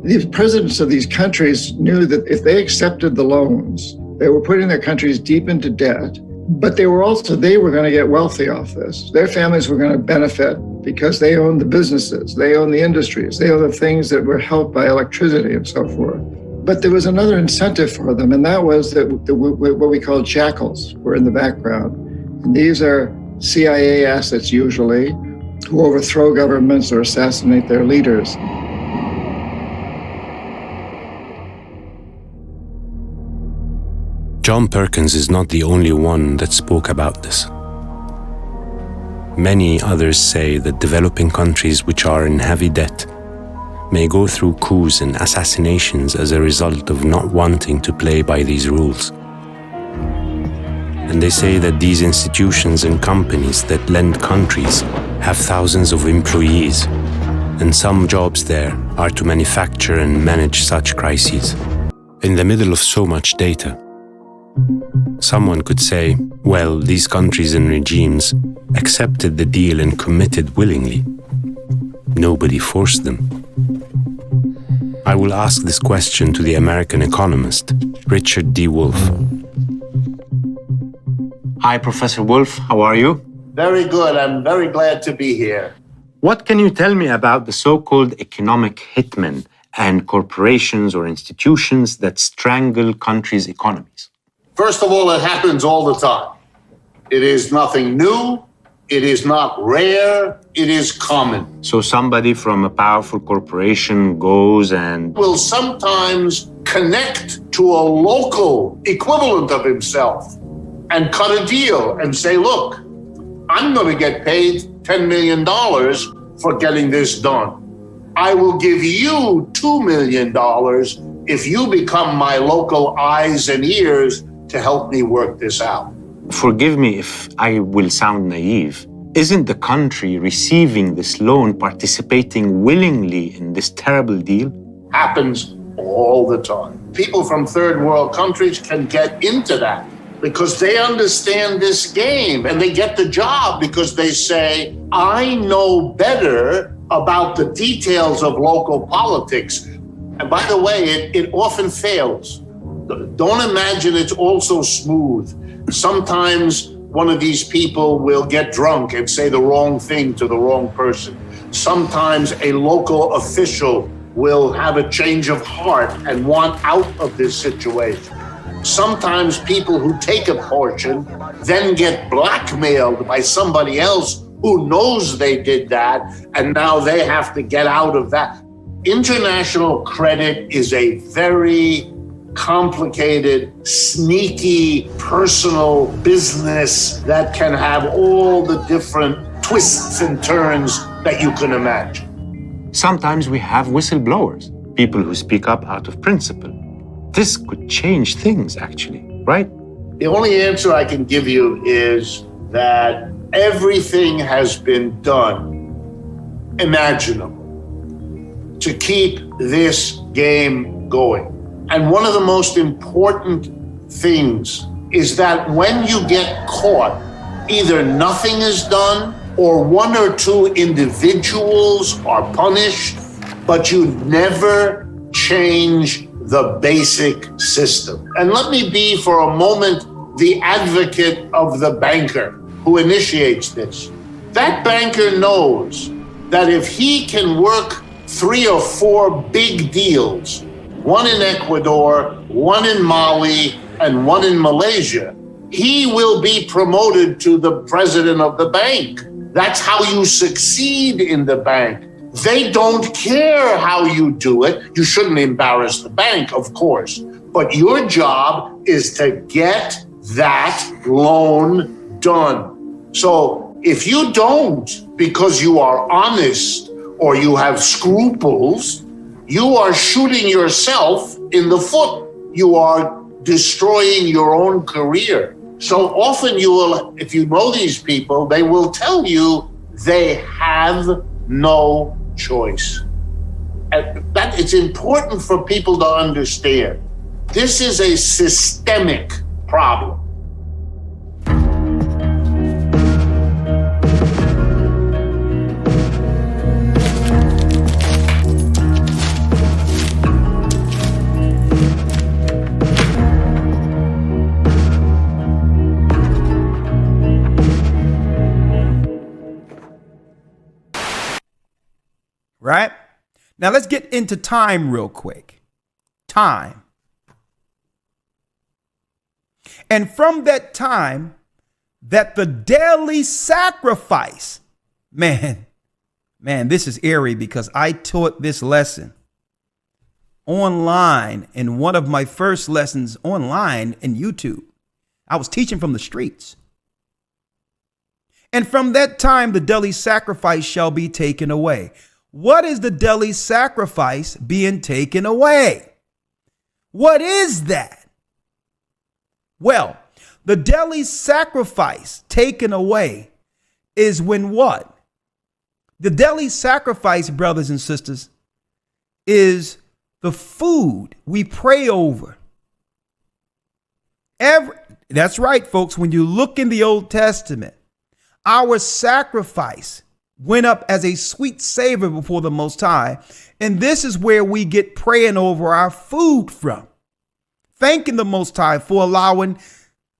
the presidents of these countries knew that if they accepted the loans, they were putting their countries deep into debt, but they were going to get wealthy off this. Their families were going to benefit because they owned the businesses, they owned the industries, they owned the things that were helped by electricity and so forth. But there was another incentive for them, and that was that what we call jackals were in the background. And these are CIA assets usually, who overthrow governments or assassinate their leaders. John Perkins is not the only one that spoke about this. Many others say that developing countries which are in heavy debt may go through coups and assassinations as a result of not wanting to play by these rules. And they say that these institutions and companies that lend countries have thousands of employees, and some jobs there are to manufacture and manage such crises. In the middle of so much data, someone could say, well, these countries and regimes accepted the deal and committed willingly. Nobody forced them. I will ask this question to the American economist, Richard D. Wolff. Hi, Professor Wolff. How are you? Very good. I'm very glad to be here. What can you tell me about the so-called economic hitmen and corporations or institutions that strangle countries' economies? First of all, it happens all the time. It is nothing new. It is not rare. It is common. So somebody from a powerful corporation goes and will sometimes connect to a local equivalent of himself and cut a deal and say, look, I'm going to get paid $10 million for getting this done. I will give you $2 million if you become my local eyes and ears to help me work this out. Forgive me if I will sound naive. Isn't the country receiving this loan participating willingly in this terrible deal? Happens all the time. People from third world countries can get into that because they understand this game and they get the job because they say, I know better about the details of local politics. And by the way, it often fails. Don't imagine it's all so smooth. Sometimes one of these people will get drunk and say the wrong thing to the wrong person. Sometimes a local official will have a change of heart and want out of this situation. Sometimes people who take a portion then get blackmailed by somebody else who knows they did that, and now they have to get out of that. International credit is a very complicated, sneaky, personal business that can have all the different twists and turns that you can imagine. Sometimes we have whistleblowers, people who speak up out of principle. this could change things, actually, right? The only answer I can give you is that everything has been done imaginable to keep this game going. And one of the most important things is that when you get caught, either nothing is done or one or two individuals are punished, but you never change the basic system. And let me be for a moment the advocate of the banker who initiates this. That banker knows that if he can work 3 or 4 big deals, one in Ecuador, one in Mali, and one in Malaysia, he will be promoted to the president of the bank. That's how you succeed in the bank. They don't care how you do it. You shouldn't embarrass the bank, of course, but your job is to get that loan done. So if you don't, because you are honest or you have scruples, you are shooting yourself in the foot. You are destroying your own career. So often you will, if you know these people, they will tell you they have no choice. And that it's important for people to understand. This is a systemic problem. Right? Now let's get into time real quick. Time. And from that time that the daily sacrifice, man, this is eerie because I taught this lesson online in one of my first lessons online in YouTube. I was teaching from the streets. And from that time, the daily sacrifice shall be taken away. What is the daily sacrifice being taken away? What is that? Well, the daily sacrifice taken away is when what? The daily sacrifice, brothers and sisters, is the food we pray over. That's right, folks. When you look in the Old Testament, our sacrifice went up as a sweet savor before the Most High. And this is where we get praying over our food from. Thanking the Most High for allowing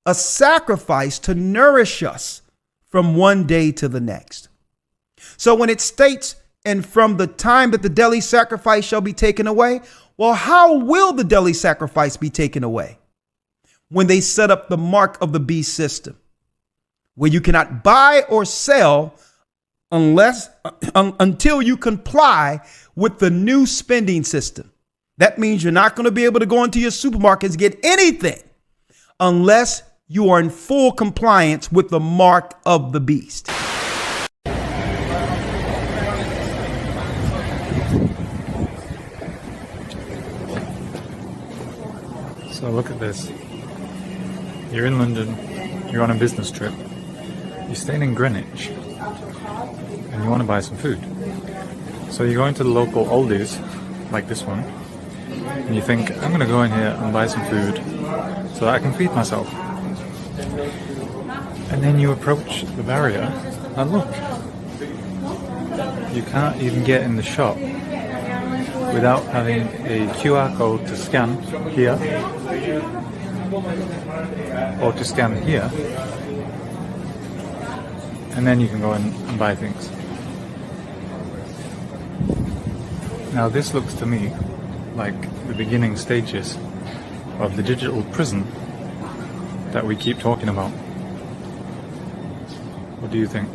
a sacrifice to nourish us from one day to the next. So when it states, and from the time that the daily sacrifice shall be taken away, well, how will the daily sacrifice be taken away? When they set up the mark of the beast system, where you cannot buy or sell until you comply with the new spending system. That means you're not going to be able to go into your supermarkets and get anything unless you are in full compliance with the mark of the beast. So look at this. You're in London, you're on a business trip, you're staying in Greenwich, and you want to buy some food. So you go into the local Aldi's, like this one, and you think, I'm going to go in here and buy some food so that I can feed myself. And then you approach the barrier, and look, you can't even get in the shop without having a QR code to scan here, or to scan here, and then you can go in and buy things. Now this looks to me like the beginning stages of the digital prison that we keep talking about. What do you think?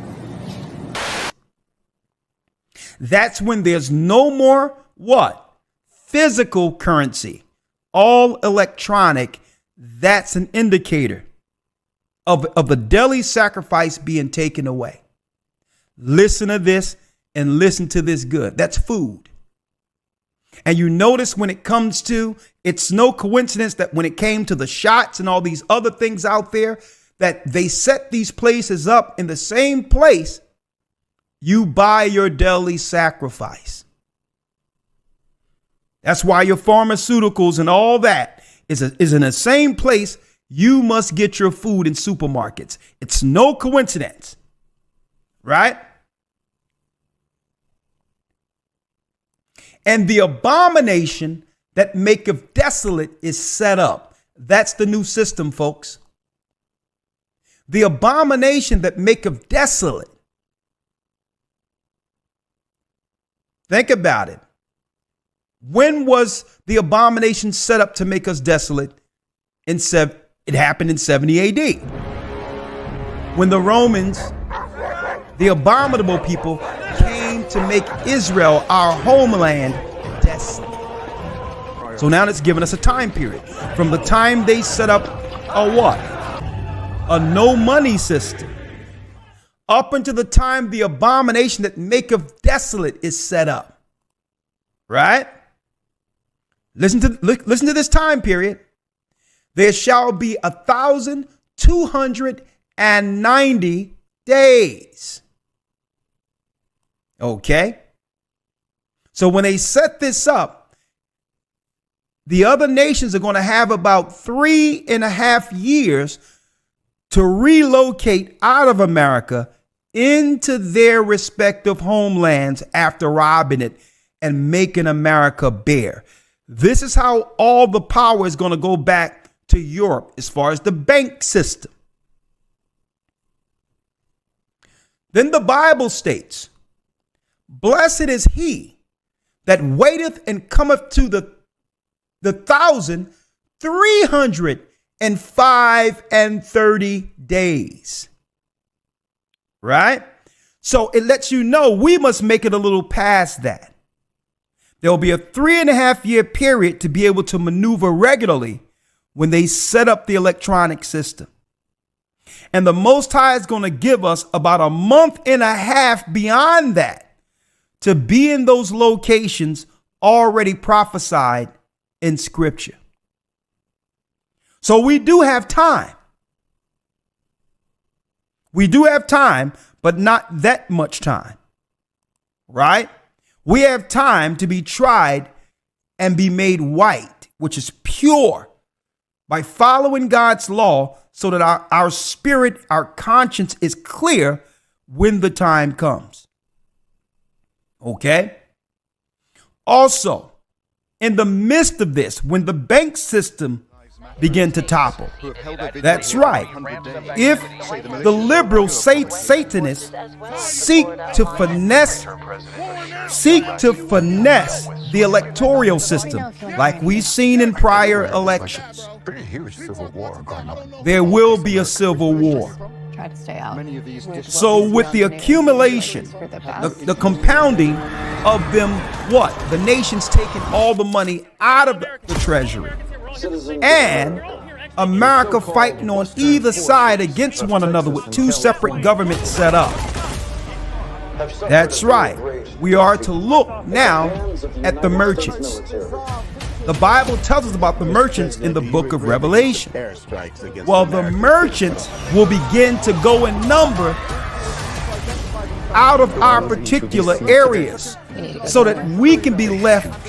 That's when there's no more what? Physical currency, all electronic. That's an indicator of the daily sacrifice being taken away. Listen to this and listen to this good. That's food. And you notice when it comes to, it's no coincidence that when it came to the shots and all these other things out there, that they set these places up in the same place you buy your daily sacrifice. That's why your pharmaceuticals and all that is in the same place you must get your food in supermarkets. It's no coincidence, right? And the abomination that maketh desolate is set up. That's the new system, folks. The abomination that maketh desolate. Think about it. When was the abomination set up to make us desolate? It happened in 70 AD. When the Romans, the abominable people, came to make Israel, our homeland, desolate. So now it's given us a time period. From the time they set up a what? A no money system. Up until the time the abomination that maketh desolate is set up. Right? Listen to this time period. There shall be 1,290 days. Okay. So when they set this up, the other nations are going to have about 3.5 years to relocate out of America into their respective homelands after robbing it and making America bare. This is how all the power is going to go back to Europe as far as the bank system. Then the Bible states, blessed is he that waiteth and cometh to the 1,305 days. Right? So it lets you know we must make it a little past that. There will be a 3.5 year period to be able to maneuver regularly when they set up the electronic system. And the Most High is going to give us about 1.5 months beyond that to be in those locations already prophesied in Scripture. So we do have time. We do have time, but not that much time. Right? We have time to be tried and be made white, which is pure, by following God's law so that our spirit, our conscience is clear when the time comes. Okay? Also, in the midst of this, when the bank system begin to topple, that's right. If the liberal Satanists seek to finesse the electoral system, like we've seen in prior elections, there will be a civil war. So with the accumulation, the compounding of them, what? The nations taking all the money out of the treasury, and America fighting on either side against one another with two separate governments set up. That's right. We are to look now at the merchants. The Bible tells us about the merchants in the book of Revelation. Well, the merchants will begin to go in number out of our particular areas so that we can be left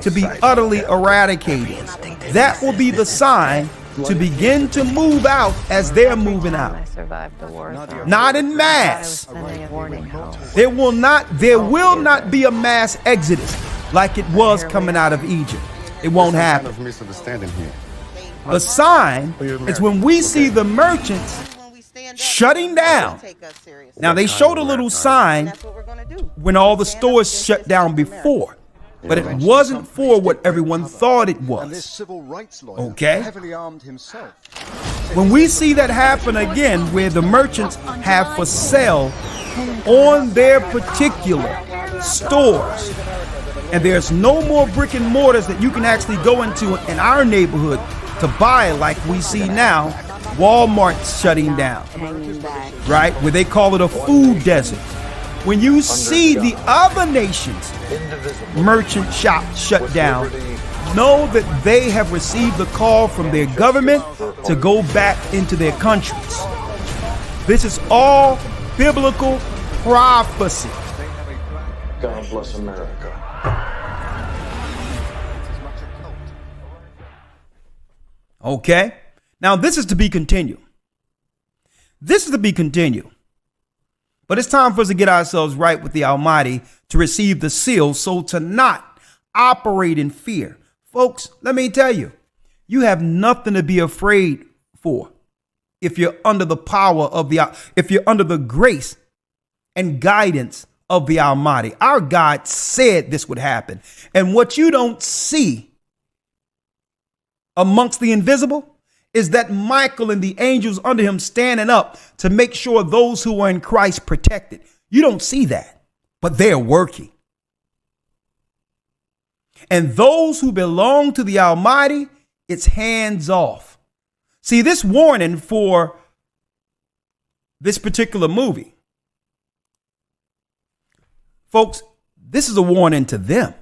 to be utterly eradicated. That will be the sign to begin to move out as they're moving out. Not in mass. There will not be a mass exodus like it was coming out of Egypt. It won't happen. The sign is when we see the merchants shutting down. Now, they showed a little sign when all the stores shut down before, but it wasn't for what everyone thought it was. Okay? When we see that happen again, where the merchants have for sale on their particular stores, and there's no more brick and mortars that you can actually go into in our neighborhood to buy like we see now, Walmart's shutting down, right? Where they call it a food desert. When you see the other nations' merchant shops shut down, know that they have received the call from their government to go back into their countries. This is all biblical prophecy. God bless America. Okay. Now this is to be continued. This is to be continued. But it's time for us to get ourselves right with the Almighty to receive the seal, so to not operate in fear. Folks, let me tell you, you have nothing to be afraid for if you're under the power of if you're under the grace and guidance of the Almighty. Our God said this would happen. And what you don't see amongst the invisible is that Michael and the angels under him standing up to make sure those who are in Christ protected. You don't see that, but they're working. And those who belong to the Almighty, it's hands off. See, this warning for this particular movie, folks, this is a warning to them.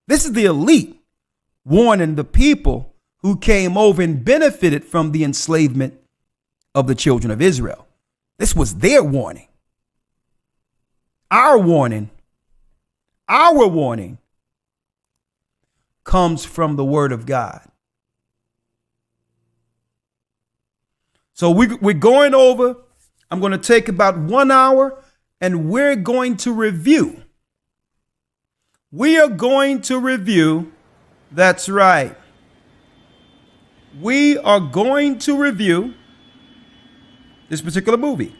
This is the elite warning the people who came over and benefited from the enslavement of the children of Israel. This was their warning. Our warning comes from the word of God. So we're going over, I'm going to take about 1 hour and we're going to review. We are going to review. That's right. We are going to review this particular movie.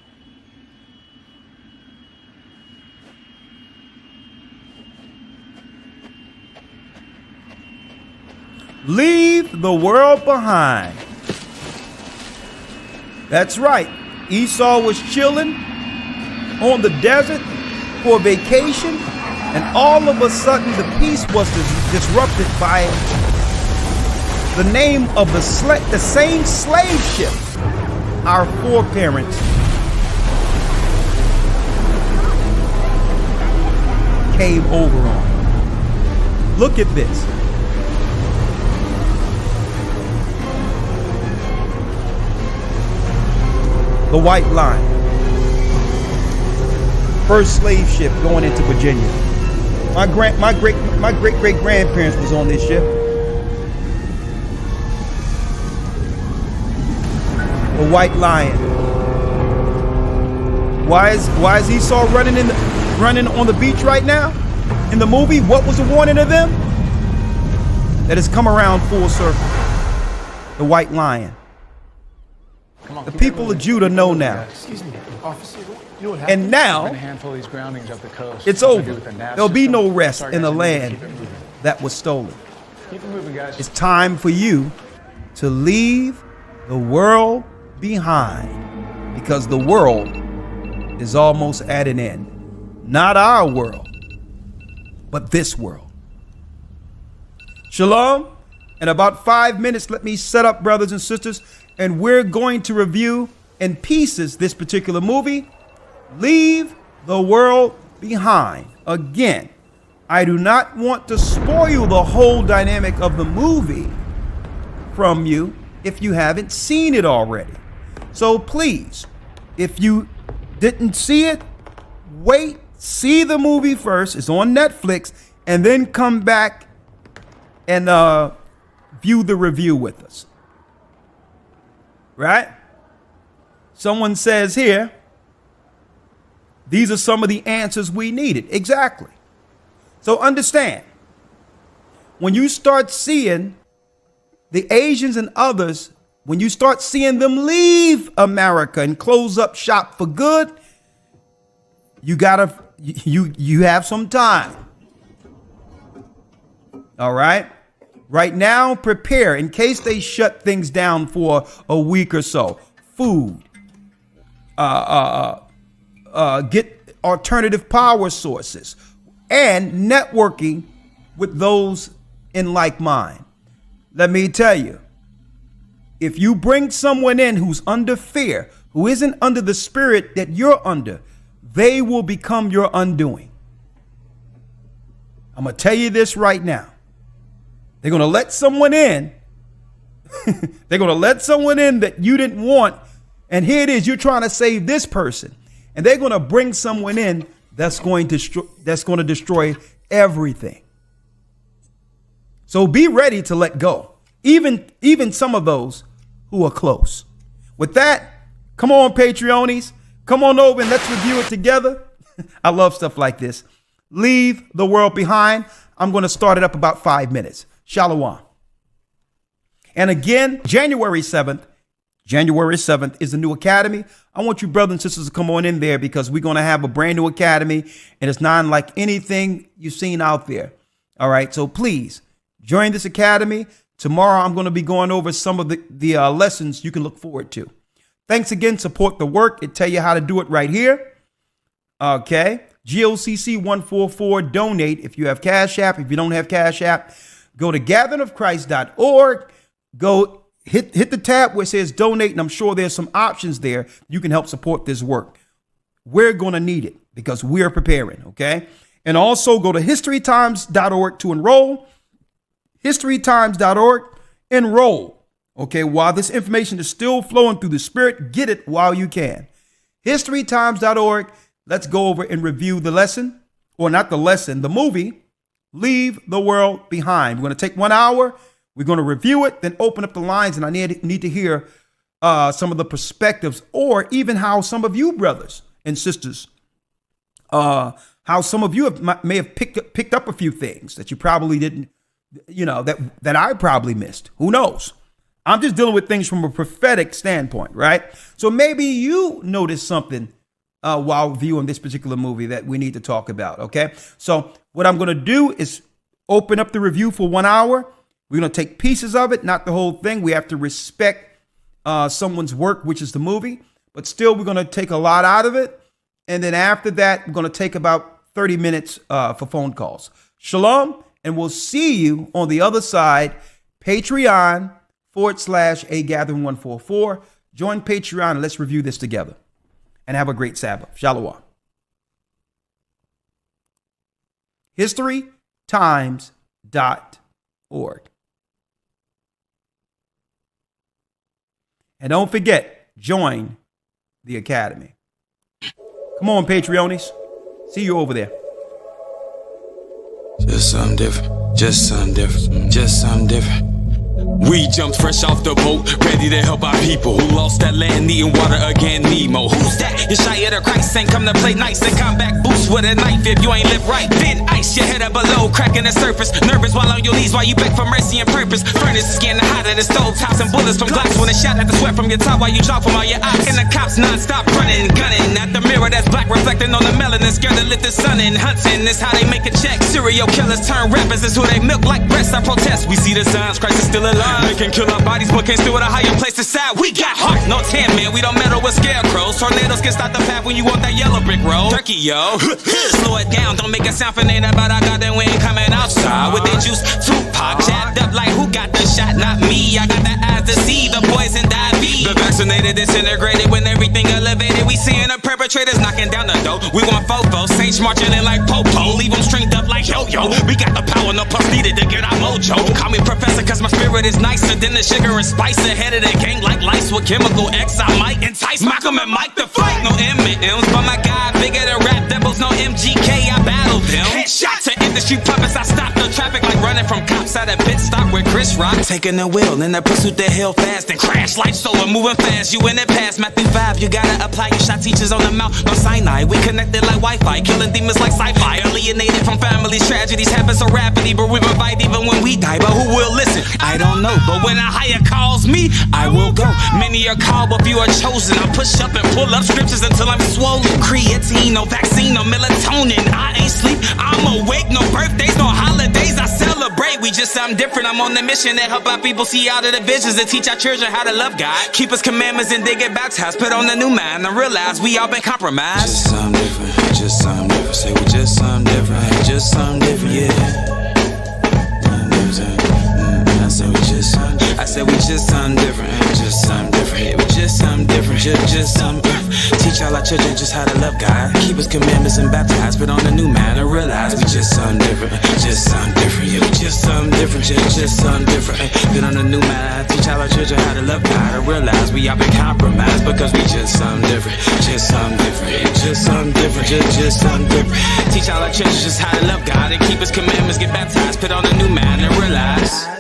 Leave the world behind. That's right. Esau was chilling on the desert for vacation, and all of a sudden the peace was disrupted by the name of the same slave ship our foreparents came over on. Look at this. The White Line. First slave ship going into Virginia. My great grandparents was on this ship. The White Lion. Why is Esau running on the beach right now? In the movie, what was the warning to them? That has come around full circle. The White Lion. The people of Judah know now. Excuse me, officer. You know what And now, a handful of these groundings up the coast. it's over. There'll be no rest in the land that was stolen. Keep it moving, guys. It's time for you to leave the world behind, because the world is almost at an end. Not our world, but this world. Shalom. In about 5 minutes, let me set up, brothers and sisters, and we're going to review in pieces this particular movie, Leave the World Behind. Again, I do not want to spoil the whole dynamic of the movie from you if you haven't seen it already. So please, if you didn't see it, wait, see the movie first. It's on Netflix, and then come back and view the review with us. Right? Someone says here, these are some of the answers we needed. Exactly. So understand, when you start seeing the Asians and others, when you start seeing them leave America and close up shop for good, you have some time. All right. Right now, prepare in case they shut things down for a week or so. Food, get alternative power sources, and networking with those in like mind. Let me tell you, if you bring someone in who's under fear, who isn't under the spirit that you're under, they will become your undoing. I'm going to tell you this right now. They're going to let someone in. They're going to let someone in that you didn't want. And here it is. You're trying to save this person. And they're going to bring someone in that's going to destroy everything. So be ready to let go. Even some of those who are close. With that, come on, Patreonies. Come on over and let's review it together. I love stuff like this. Leave the world behind. I'm going to start it up about 5 minutes. Shalom. And again, January 7th is the new academy. I want you brothers and sisters to come on in there because we're going to have a brand new academy and it's not like anything you've seen out there. All right. So please join this academy. Tomorrow, I'm going to be going over some of the lessons you can look forward to. Thanks again. Support the work. It tell you how to do it right here. Okay. GOCC 144 donate. If you have Cash App, if you don't have Cash App, go to gatheringofchrist.org. Go hit the tab where it says donate. And I'm sure there's some options there. You can help support this work. We're going to need it because we're preparing. Okay. And also go to historytimes.org to enroll. historytimes.org, enroll. Okay, while this information is still flowing through the Spirit, get it while you can. historytimes.org. Let's go over and review the lesson, or not the lesson, the movie, Leave the World Behind. We're going to take 1 hour. We're going to review it, then open up the lines, and I need to hear some of the perspectives, or even how some of you brothers and sisters, how some of you may have picked up a few things that you probably didn't, that I probably missed. Who knows? I'm just dealing with things from a prophetic standpoint, right? So maybe you noticed something while viewing this particular movie that we need to talk about, okay? So what I'm going to do is open up the review for 1 hour. We're going to take pieces of it, not the whole thing. We have to respect someone's work, which is the movie, but still we're going to take a lot out of it. And then after that, we're going to take about 30 minutes for phone calls. Shalom. And we'll see you on the other side, Patreon.com/agathering144. Join Patreon and let's review this together. And have a great Sabbath. Shalom. historytimes.org. And don't forget, join the academy. Come on, Patreonies. See you over there. Just something different, just something different, just something different. We jumped fresh off the boat, ready to help our people who lost that land, needing water again. Nemo, who's that? You're shy of the Christ, ain't come to play nice and come back boost with a knife if you ain't live right. Thin ice, your head up below, cracking the surface. Nervous while on your knees while you beg for mercy and purpose. Furnace is getting hotter than stove tops and bullets from glass. When a shot at the sweat from your top while you drop from all your eyes. And the cops non-stop running, gunning at the mirror that's black, reflecting on the melanin. Scared to lift the sun in hunting. This how they make a check. Serial killers turn rappers, is who they milk like breasts. I protest. We see the signs, Christ is still alive. They can kill our bodies, but can't steal at a higher place to side. We got heart, no tan, man. We don't meddle with scarecrows. Tornadoes can stop the path when you want that yellow brick road. Turkey, yo. Slow it down, don't make a sound for name about our God, then we ain't coming outside. With their juice, Tupac jabbed up like who got the shot? Not me. I got the eyes to see the poison diabetes. The vaccinated disintegrated when everything elevated. We seeing the perpetrators knocking down the door. We want fofos, saints marching in like popo. Leave them stringed up like yo-yo. We got the power, no puffs needed to get our mojo. Call me professor, cause my spirit is nicer than the sugar and spice. Ahead of the gang like lice with chemical X. I might entice Malcolm and Mike to fight. No M&M's, but my guy bigger than rap devils. No MGK, I battled them. Headshot to industry puppets. I stopped the traffic like running from cops at a pit stop with Chris Rock. Taking the wheel in the pursuit the hell fast and crash like solar moving fast. You in the past, Matthew 5. You gotta apply your shot teachers on the mouth. No cyanide. We connected like Wi-Fi, killing demons like sci-fi. Alienated from families, tragedies happen so rapidly, but we revive even when we die. But who will listen? I don't know. But when a higher calls me, I will go. Many are called, but few are chosen. I push up and pull up scriptures until I'm swollen. Creatine, no vaccine, no melatonin. I ain't sleep, I'm awake. No birthdays, no holidays. I celebrate. We just something different. I'm on the mission to help our people see out of the visions, to teach our children how to love God, keep His commandments, and they get baptized. Put on the new mind and realize we all been compromised. Just something different. Just something different. Say we just something different. Hey, just something different. Yeah. I say we just something different. I said we just something different, just something different. Yeah, we just something different, just something. Teach all our children just how to love God. Keep His commandments and baptize, but on a new man and realize we just something different, just something different. Yeah, we just something different, just something different. Been on a new man, teach all our children how to love God and realize we all been compromised because we just something different, just something different. Yeah, just something different, just something different. Teach all our children just how to love God and keep His commandments, get baptized, put on a new man and realize